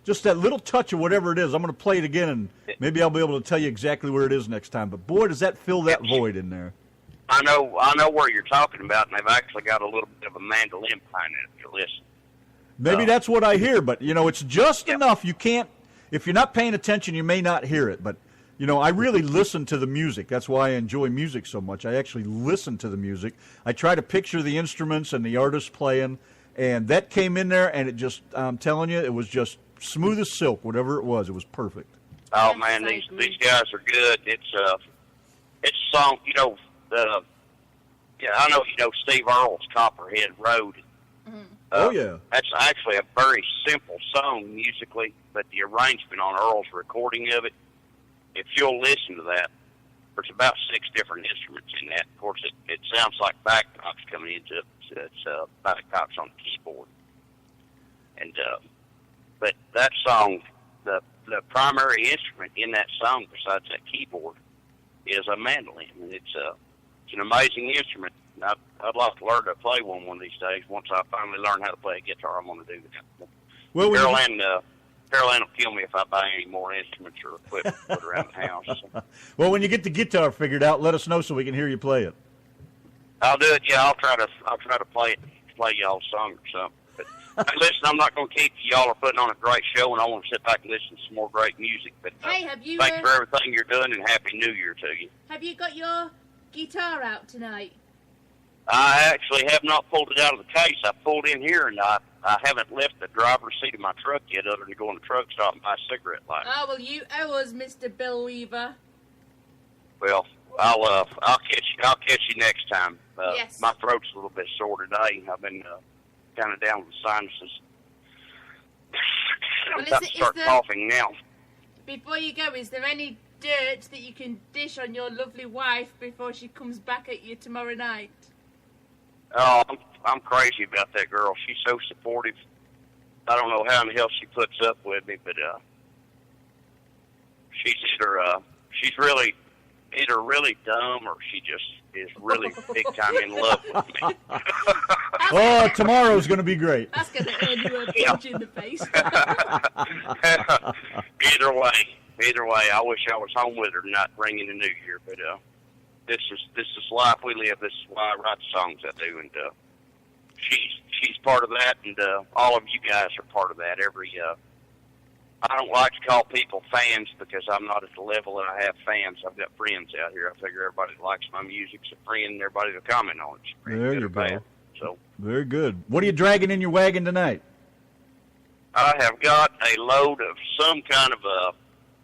A: little touch of whatever it is. I'm going to play it again, and maybe I'll be able to tell you exactly where it is next time. But, boy, does that fill that void in there.
I: I know where you're talking about, and they've actually got a little bit of a mandolin behind it if you listen.
A: Maybe that's what I hear, but, it's just enough. You can't, if you're not paying attention, you may not hear it. But, I really listen to the music. That's why I enjoy music so much. I actually listen to the music. I try to picture the instruments and the artists playing, and that came in there, and it just, I'm telling you, it was just smooth as silk, whatever it was. It was perfect.
I: Oh, man, these guys are good. It's a song, I know Steve Earle's Copperhead Road.
A: Yeah.
I: That's actually a very simple song musically, but the arrangement on Earle's recording of it, if you'll listen to that, there's about 6 different instruments in that. Of course, it sounds like bagpipes coming into it. It's bagpipes on the keyboard. And but that song, the primary instrument in that song besides that keyboard is a mandolin, and it's an amazing instrument. I'd like to learn to play one of these days. Once I finally learn how to play a guitar, I'm going to do that. Well, Caroline will kill me if I buy any more instruments or equipment to put around the house. So.
A: Well, when you get the guitar figured out, let us know so we can hear you play it.
I: I'll do it. Yeah, I'll try to play y'all's song or something. But hey, listen, I'm not going to keep you. Y'all are putting on a great show, and I want to sit back and listen to some more great music. But
B: hey, have you?
I: Thanks for everything you're doing, and Happy New Year to you.
B: Have you got your guitar out tonight?
I: I actually have not pulled it out of the case. I pulled in here, and I haven't left the driver's seat of my truck yet, other than going to the truck stop and buy a cigarette lighter.
B: Oh, well, you owe us, Mr. Bill Weaver.
I: Well, I'll catch you next time.
B: Yes.
I: My throat's a little bit sore today. I've been kind of down with the sinuses. I'm about to start coughing now.
B: Before you go, is there any dirt that you can dish on your lovely wife before she comes back at you tomorrow night?
I: Oh, I'm crazy about that girl. She's so supportive. I don't know how in the hell she puts up with me, but she's either she's really either really dumb or she just is really big time in love with me.
A: Oh, tomorrow's going to be great.
B: That's going to earn you a punch in the face.
I: Either way, I wish I was home with her, not ringing the New Year. But this is life we live. This is why I write the songs I do, and she's part of that, and all of you guys are part of that. I don't like to call people fans because I'm not at the level that I have fans. I've got friends out here. I figure everybody that likes my music's a friend, and everybody will comment on it.
A: There you go.
I: Bad. So
A: very good. What are you dragging in your wagon tonight?
I: I have got a load of some kind of a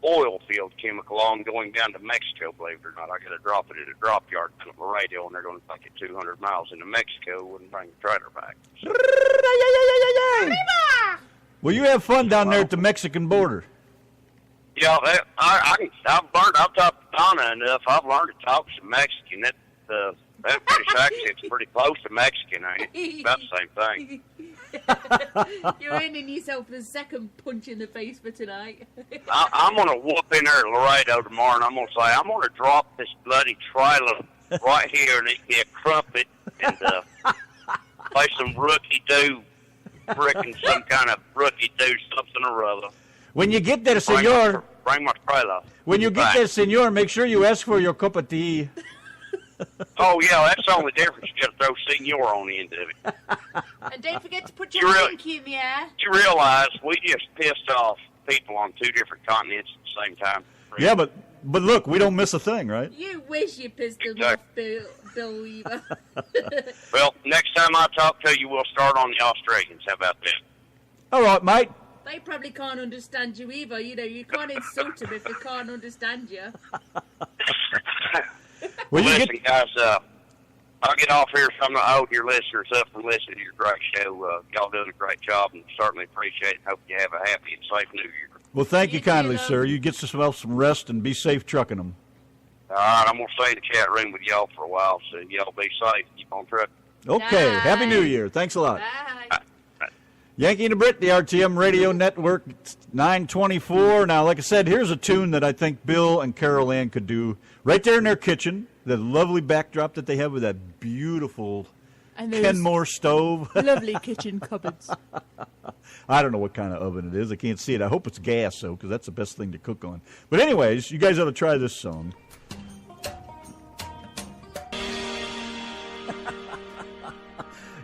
I: oil field chemical on going down to Mexico, believe it or not. I got to drop it at a drop yard on the radio, and they're going to take it 200 miles into Mexico and bring the trailer back. So.
A: Well, you have fun down there at the Mexican border.
I: Yeah, I've talked to Donna enough. I've learned to talk some Mexican. That British accent's pretty close to Mexican, ain't it? About the same thing.
B: You're earning yourself the second punch in the face for tonight.
I: I'm going to whoop in there at Laredo tomorrow, and I'm going to say, I'm going to drop this bloody trailer right here and eat me a crumpet and play some rookie-doo, frickin' some kind of rookie-doo something or other.
A: When you get there, senor.
I: Bring my trailer.
A: When you get there, senor, make sure you ask for your cup of tea.
I: Oh, yeah, that's the only difference. You got to throw senor on the end of it.
B: And don't forget to put your Yanki in the air.
I: You realize we just pissed off people on 2 different continents at the same time.
A: Yeah, but look, we don't miss a thing, right?
B: You wish you pissed them off, Bill Weaver.
I: Well, next time I talk to you, we'll start on the Australians. How about that?
A: All right, mate.
B: They probably can't understand you either. You know, you can't insult them if they can't understand you.
A: Well,
I: listen, guys, I'll get off here so I'm not holding your listeners up from listening to your great show. Y'all doing a great job and certainly appreciate it. Hope you have a happy and safe New Year.
A: Well, thank you kindly, sir. You get yourself some rest and be safe trucking them.
I: All right, I'm going to stay in the chat room with y'all for a while, so y'all be safe. Keep on trucking.
A: Okay.
B: Bye.
A: Happy New Year. Thanks a lot.
B: Bye.
A: Yanki and Brit, the RTM Radio Network, 924. Now, like I said, here's a tune that I think Bill and Carol Ann could do right there in their kitchen. The lovely backdrop that they have with that beautiful Kenmore stove.
B: Lovely kitchen cupboards.
A: I don't know what kind of oven it is. I can't see it. I hope it's gas, though, because that's the best thing to cook on. But anyways, you guys ought to try this song.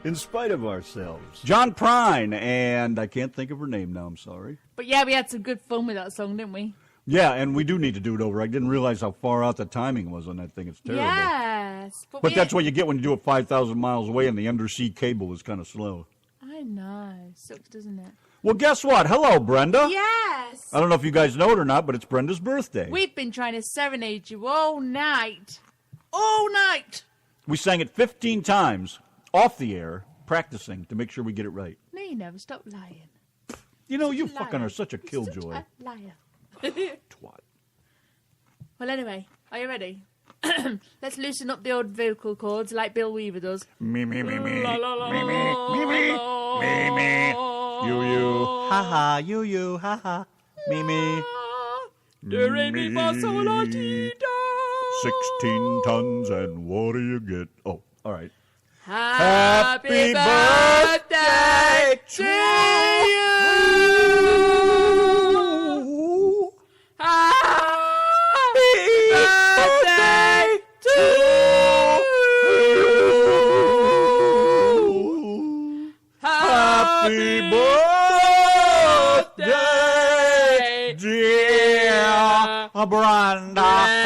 A: In spite of ourselves. John Prine, and I can't think of her name now, I'm sorry.
B: But yeah, we had some good fun with that song, didn't we?
A: Yeah, and we do need to do it over. I didn't realize how far out the timing was on that thing. It's terrible.
B: Yes.
A: But that's what you get when you do it 5,000 miles away and the undersea cable is kind of slow.
B: I know. Sucks, doesn't it?
A: Well, guess what? Hello, Brenda.
B: Yes.
A: I don't know if you guys know it or not, but it's Brenda's birthday.
B: We've been trying to serenade you all night. All night.
A: We sang it 15 times off the air, practicing to make sure we get it right.
B: No, you never stop lying.
A: You know,
B: Such
A: you
B: a
A: fucking
B: liar.
A: are such a killjoy.
B: Such a liar.
A: Twat.
B: Well, anyway, are you ready? Let's loosen up the old vocal cords like Bill Weaver does.
A: Me, me, me, me.
B: La, la, la,
A: Me, me, me, me. Me, me. You. Ha, ha. You. Ha, ha. Me, me.
B: Do, re, mi, fa, sol, la, ti, do.
A: 16 tons, and what do you get? Oh, all right.
B: Happy birthday to you. Happy birthday to you.
A: Happy birthday, dear Brenda.
B: Happy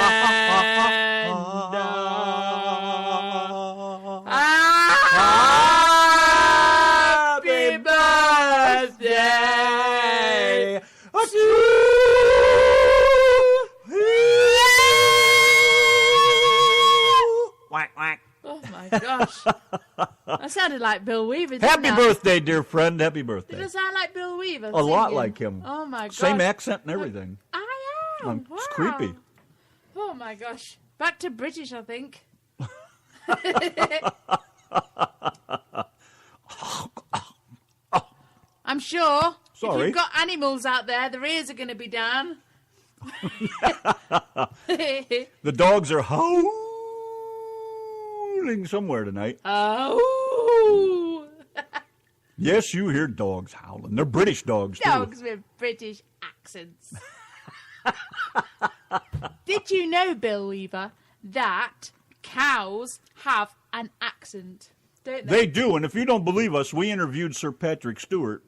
B: birthday to
A: Whack, whack.
B: Oh my gosh. That sounded like Bill Weaver, didn't
A: Happy
B: it?
A: birthday, dear friend. Happy birthday.
B: Did it sound like Bill Weaver?
A: A lot
B: singing?
A: like him.
B: Oh my gosh.
A: Same accent and everything.
B: I am. Wow.
A: It's creepy.
B: Oh my gosh. Back to British, I think. I'm sure
A: Sorry.
B: if you've got animals out there, their ears are going to be down.
A: The dogs are howling somewhere tonight.
B: Oh.
A: Yes, you hear dogs howling. They're British dogs, too.
B: Dogs with British accents. Did you know, Bill Weaver, that cows have an accent? Don't they?
A: They do, and if you don't believe us, we interviewed Sir Patrick Stewart,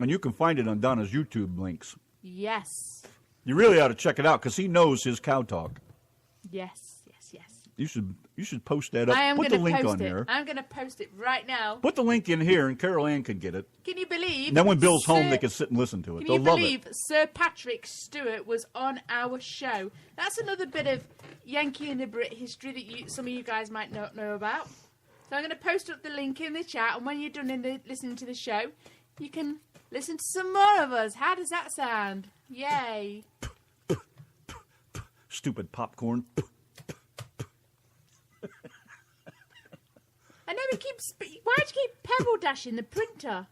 A: and you can find it on Donna's YouTube links.
B: Yes.
A: You really ought to check it out, because he knows his cow talk.
B: Yes.
A: You should post that up.
B: I am
A: Put
B: going
A: the
B: to
A: link
B: post
A: on
B: it.
A: there.
B: I'm going to post it right now.
A: Put the link in here, and Carol Ann can get it.
B: Can you believe?
A: And then when Bill's home, they can sit and listen to it.
B: Can
A: They'll
B: you
A: love
B: believe
A: it.
B: Sir Patrick Stewart was on our show? That's another bit of Yankee and the Brit history that some of you guys might not know about. So I'm going to post up the link in the chat, and when you're done listening to the show, you can listen to some more of us. How does that sound? Yay.
A: Stupid popcorn.
B: I know we keep... Why'd you keep pebble dashing the printer?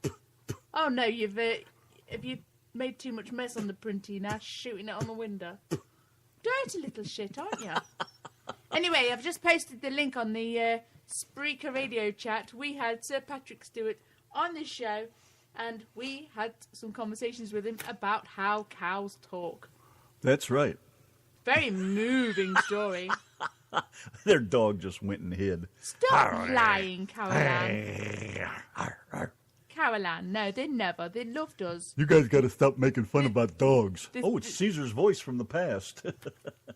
B: Oh, no, have you made too much mess on the printer? You're now shooting it on the window. Dirty little shit, aren't you? Anyway, I've just posted the link on the Spreaker radio chat. We had Sir Patrick Stewart on the show, and we had some conversations with him about how cows talk.
A: That's right.
B: Very moving story.
A: Their dog just went and hid.
B: Stop lying, Caroline. Caroline, no, they never. They loved us.
A: You guys got to stop making fun about dogs. Oh, it's Caesar's voice from the past.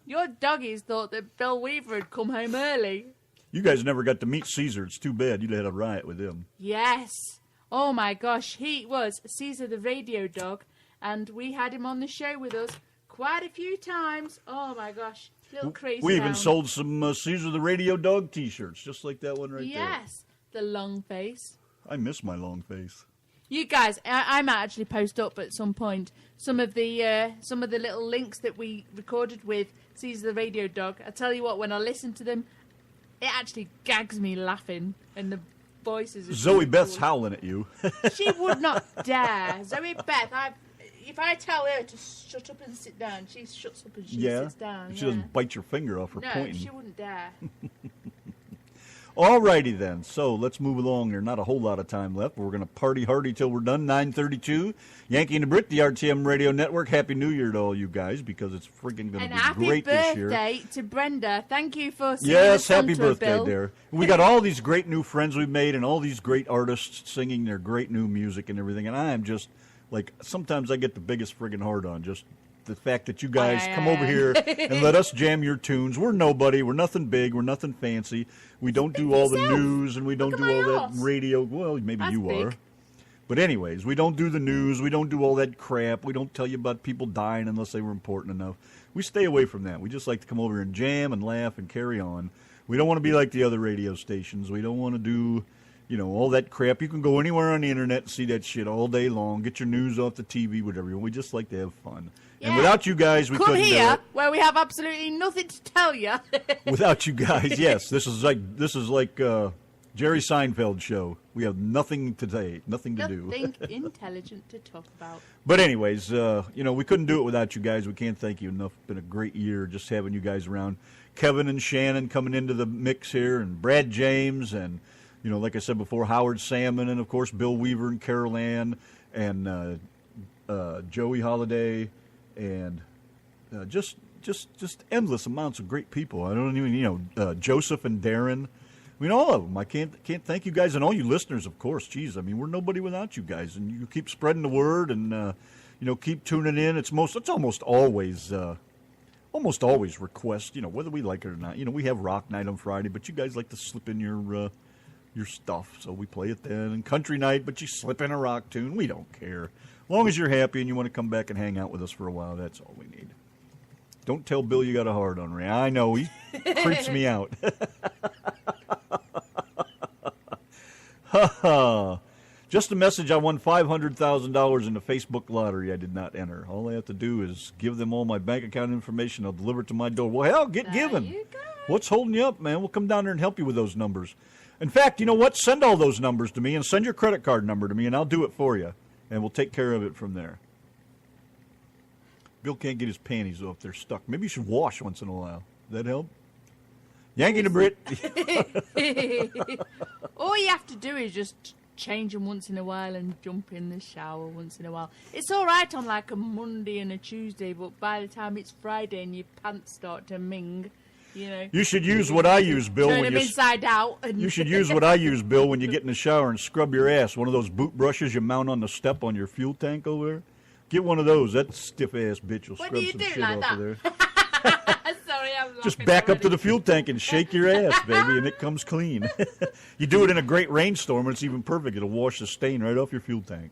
B: Your doggies thought that Bill Weaver had come home early.
A: You guys never got to meet Caesar. It's too bad. You'd have had a riot with him.
B: Yes. Oh, my gosh. He was Caesar the radio dog, and we had him on the show with us quite a few times. Oh, my gosh. Little crazy
A: We even
B: hound.
A: sold some Caesar the Radio Dog t-shirts, just like that one right there.
B: Yes, the long face.
A: I miss my long face.
B: You guys, I might actually post up at some point some of the little links that we recorded with Caesar the Radio Dog. I tell you what, when I listen to them, it actually gags me laughing, and the voices.
A: Zoe Beth's howling at you.
B: She would not dare. Zoe Beth, if I tell her to shut up and sit down, she shuts up and she sits down.
A: She doesn't bite your finger off for
B: no,
A: pointing.
B: she wouldn't dare.
A: Alrighty then, so let's move along. There's not a whole lot of time left. We're going to party hardy till we're done, 9:32. Yankee and the Brit, the RTM Radio Network. Happy New Year to all you guys, because it's freaking going to be great this year.
B: And happy birthday to Brenda. Thank you for singing
A: Yes,
B: us
A: happy
B: onto a
A: birthday,
B: bill.
A: dear. We got all these great new friends we've made and all these great artists singing their great new music and everything, and I am just, like, sometimes I get the biggest friggin' hard on just the fact that you guys come over here and let us jam your tunes. We're nobody. We're nothing big. We're nothing fancy. We don't do all the news, and we don't do all that radio. Well, maybe you are. But anyways, we don't do the news. We don't do all that crap. We don't tell you about people dying unless they were important enough. We stay away from that. We just like to come over and jam and laugh and carry on. We don't want to be like the other radio stations. We don't want to do, all that crap. You can go anywhere on the internet and see that shit all day long. Get your news off the TV, whatever. We just like to have fun. Yeah. And without you guys, we couldn't do it.
B: Come here, where we have absolutely nothing to tell you.
A: Without you guys, yes. This is like Jerry Seinfeld show. We have nothing to say, nothing to do.
B: Nothing intelligent to talk about.
A: But anyways, we couldn't do it without you guys. We can't thank you enough. It's been a great year just having you guys around. Kevin and Shannon coming into the mix here, and Brad James, and like I said before, Howard Salmon, and of course Bill Weaver and Carol Ann, and Joey Holiday, and just endless amounts of great people. I don't even Joseph and Darren. I mean, all of them. I can't thank you guys, and all you listeners, of course. Geez, I mean, we're nobody without you guys, and you keep spreading the word, and keep tuning in. It's almost always request. Whether we like it or not. We have rock night on Friday, but you guys like to slip in your stuff, so we play it then. And country night, but you slip in a rock tune. We don't care, as long as you're happy and you want to come back and hang out with us for a while. That's all we need. Don't tell Bill you got a hard on, Ray. I know, he creeps me out. Just a message, I won $500,000 in the Facebook lottery I did not enter. All I have to do is give them all my bank account information. They'll deliver it to my door. Well, hell, get giving. What's holding you up, man? We'll come down there and help you with those numbers. In fact, you know what? Send all those numbers to me and send your credit card number to me, and I'll do it for you. And we'll take care of it from there. Bill can't get his panties off. They're stuck. Maybe you should wash once in a while. That help? Yanky to Brit.
B: All you have to do is just change them once in a while and jump in the shower once in a while. It's all right on like a Monday and a Tuesday, but by the time it's Friday and your pants start to ming, you know.
A: You should use what I use, Bill.
B: Turn
A: when
B: them
A: you
B: inside out. And
A: You should use what I use, Bill, when you get in the shower and scrub your ass. One of those boot brushes you mount on the step on your fuel tank over there. Get one of those. That stiff-ass bitch will
B: What
A: scrub
B: do you
A: some
B: do
A: shit
B: like
A: off
B: that?
A: of there.
B: Sorry, I'm
A: Just
B: laughing
A: back up
B: already.
A: to the fuel tank and shake your ass, baby, and it comes clean. You do it in a great rainstorm, and it's even perfect. It'll wash the stain right off your fuel tank.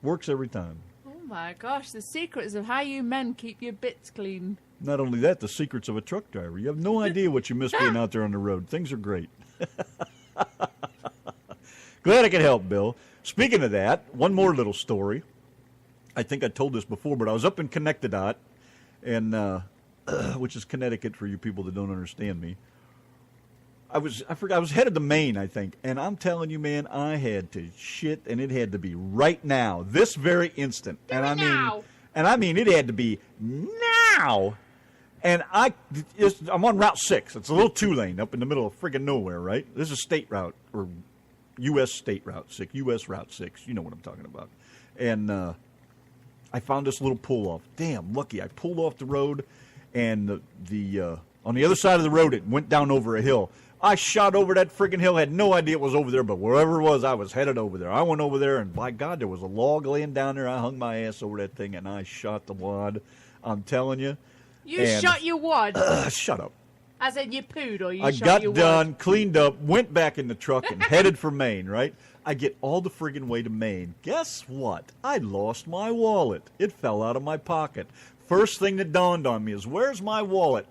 A: Works every time.
B: Oh my gosh, the secrets of how you men keep your bits clean.
A: Not only that, the secrets of a truck driver. You have no idea what you miss being out there on the road. Things are great. Glad I could help, Bill. Speaking of that, one more little story. I think I told this before, but I was up in Connecticut, and which is Connecticut for you people that don't understand me. I was headed to Maine, I think, and I'm telling you, man, I had to shit, and it had to be right now, this very instant.
B: now.
A: I mean, it had to be now. And I'm on Route 6. It's a little two-lane up in the middle of friggin' nowhere, right? This is state route, or U.S. state route 6, U.S. Route 6. You know what I'm talking about. And I found this little pull-off. Damn, lucky. I pulled off the road, and the on the other side of the road, it went down over a hill. I shot over that friggin' hill, had no idea it was over there, but wherever it was, I was headed over there. I went over there, and by God, there was a log laying down there. I hung my ass over that thing, and I shot the wad. I'm telling you.
B: You shot your wad?
A: Shut up.
B: As in you pooed, or you
A: I
B: shot
A: got
B: your
A: done,
B: wad?
A: cleaned up, went back in the truck, and headed for Maine, right? I get all the friggin' way to Maine. Guess what? I lost my wallet. It fell out of my pocket. First thing that dawned on me is, where's my wallet?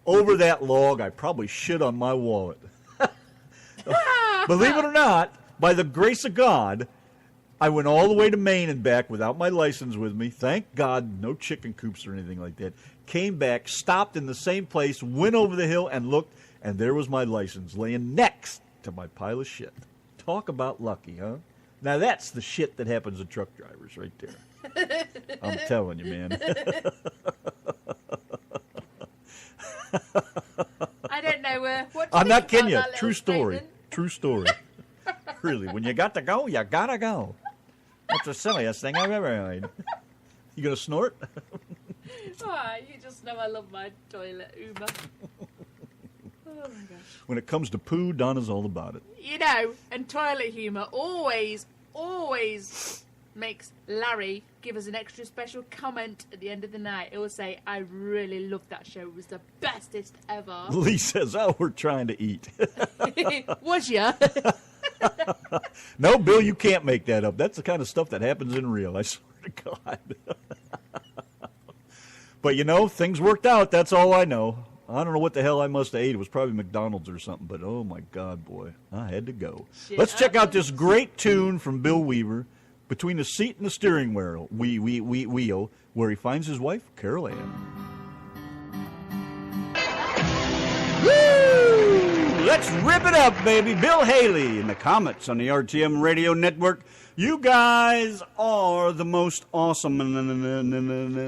A: Over that log, I probably shit on my wallet. Believe it or not, by the grace of God, I went all the way to Maine and back without my license with me. Thank God, no chicken coops or anything like that. Came back, stopped in the same place, went over the hill and looked, and there was my license laying next to my pile of shit. Talk about lucky, huh? Now that's the shit that happens to truck drivers right there. I'm telling you, man.
B: I don't know. What do
A: I'm
B: you
A: not
B: think
A: kidding you.
B: about that
A: True
B: little
A: story.
B: statement?
A: True story. Really, when you got to go, you gotta go. That's the silliest thing I've ever heard. You gonna snort?
B: Oh, you just know I love my toilet humor. Oh my gosh.
A: When it comes to poo, Donna's all about it.
B: You know, and toilet humour always makes Larry give us an extra special comment at the end of the night. It will say, I really loved that show. It was the bestest ever.
A: Lee says, oh, we're trying to eat.
B: Was ya?
A: No, Bill, you can't make that up. That's the kind of stuff that happens in real, I swear to God. But, you know, things worked out. That's all I know. I don't know what the hell I must have ate. It was probably McDonald's or something. But, oh, my God, boy, I had to go.
B: Shit,
A: Let's check out this great tune from Bill Weaver, Between the Seat and the Steering Wheel, where he finds his wife, Carol Ann. Woo! Let's rip it up, baby. Bill Haley in the comments on the RTM Radio Network. You guys are the most awesome.
B: You're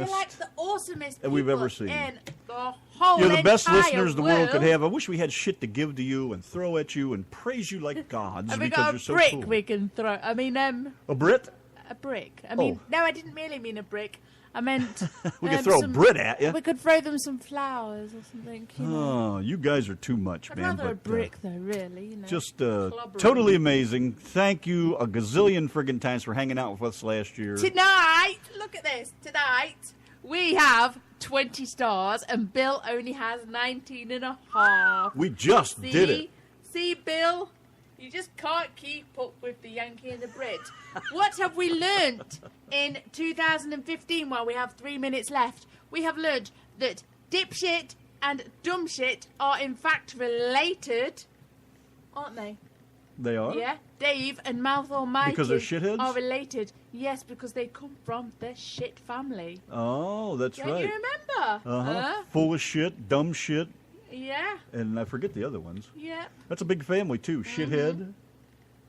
B: like the awesomest
A: that we've ever
B: people
A: seen.
B: in the whole
A: You're the best
B: entire
A: listeners the world could
B: world.
A: have. I wish we had shit to give to you and throw at you and praise you like gods
B: Have we
A: because
B: got
A: you're
B: a
A: so
B: brick
A: cool.
B: we can throw? I mean,
A: A Brit?
B: a brick. I mean,
A: Oh.
B: no, I didn't really mean a brick. I meant
A: We could throw a Brit at you.
B: We could throw them some flowers or something. You know.
A: Oh, you guys are too much,
B: I'd
A: man.
B: rather a
A: but,
B: brick, though. Really, you know.
A: just
B: Clobbering.
A: totally amazing. Thank you a gazillion friggin' times for hanging out with us last year.
B: Tonight, look at this. Tonight, we have 20 stars, and Bill only has 19 and a half.
A: We just did it.
B: See, Bill? You just can't keep up with the Yankee and the Brit. What have we learnt in 2015 while we have 3 minutes left? We have learnt that dipshit and dumb shit are in fact related, aren't they?
A: They are?
B: Yeah, Dave and Mouth Almighty
A: Because they're shitheads?
B: are related. Yes, because they come from the shit family.
A: Oh, that's
B: Don't
A: right.
B: you remember?
A: Uh-huh. Full of shit, dumb shit,
B: Yeah,
A: and I forget the other ones.
B: yeah.
A: That's a big family, too. Shithead,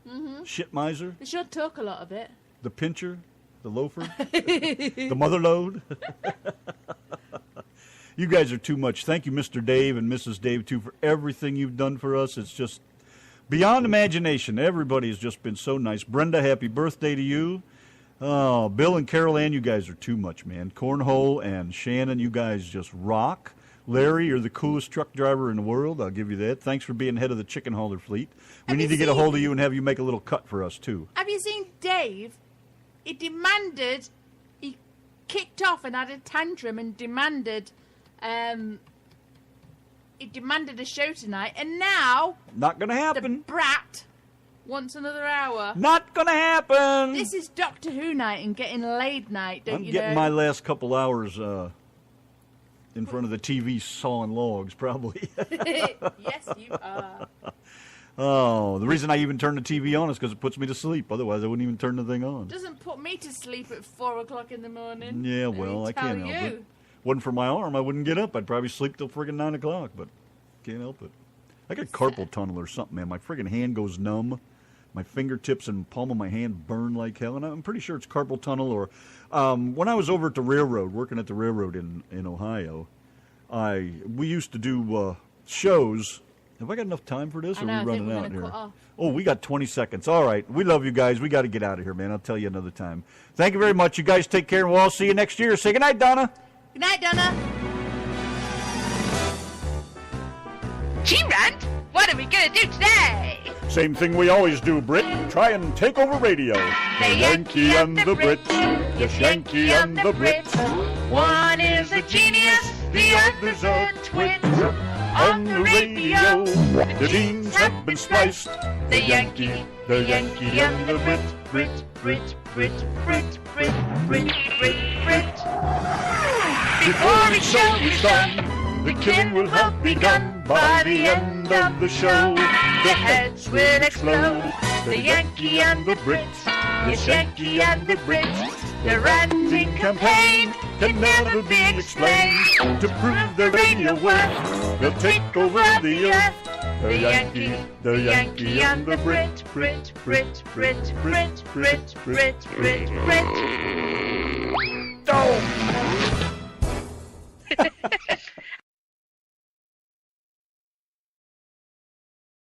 B: Mm-hmm.
A: shit miser,
B: They should talk a lot of it.
A: the pincher. The loafer? The mother load? You guys are too much. Thank you, Mr. Dave and Mrs. Dave, too, for everything you've done for us. It's just beyond imagination. Everybody has just been so nice. Brenda, happy birthday to you. Oh, Bill and Carol Ann, you guys are too much, man. Cornhole and Shannon, you guys just rock. Larry, you're the coolest truck driver in the world. I'll give you that. Thanks for being head of the chicken hauler fleet. We need to get a hold of you and have you make a little cut for us, too.
B: Have you seen Dave? He kicked off and had a tantrum and demanded a show tonight, and now
A: Not gonna
B: the
A: happen.
B: brat wants another hour.
A: Not gonna happen.
B: This is Doctor Who night and getting laid night, don't
A: I'm
B: you
A: getting
B: know?
A: my last couple hours in front of the TV sawing logs, probably.
B: Yes, you are.
A: Oh, the reason I even turn the TV on is because it puts me to sleep. Otherwise, I wouldn't even turn the thing on.
B: Doesn't put me to sleep at 4 o'clock in the morning.
A: Yeah,
B: let me
A: well, I
B: tell
A: can't help
B: you.
A: it. Wasn't for my arm, I wouldn't get up. I'd probably sleep till friggin' 9 o'clock, but can't help it. I got carpal tunnel or something, man. My friggin' hand goes numb. My fingertips and palm of my hand burn like hell, and I'm pretty sure it's carpal tunnel. Or when I was over at the railroad, working at the railroad in Ohio, we used to do shows. Have I got enough time for this, or
B: I
A: are we
B: think
A: running
B: we're
A: out
B: gonna
A: here?
B: cut off.
A: Oh, we got 20 seconds. All right. We love you guys. We got to get out of here, man. I'll tell you another time. Thank you very much. You guys take care, and we'll all see you next year. Say goodnight, Donna.
B: Good night, Donna.
J: G-Rant, what are we going to do today?
A: Same thing we always do, Brit. Try and take over radio.
J: The Yankee and the Brit. Yes, Yankee and the Brit. One is a genius, the other's a twit. On the radio, the genes have been spliced. The Yankee and the Brit. Brit, Brit, Brit, Brit, Brit, Brit, Brit, Brit. Before the show is done, the killing will have begun. By the end of the show, the heads will explode. The Yankee and the Brit. Yes, Yankee and the Brit. Their ranting campaign can never be explained. To prove their radio worth, they'll take over the earth. The Yankee and the Brit. Brit, Brit, Brit, Brit, Brit, Brit, Brit, Brit. Oh!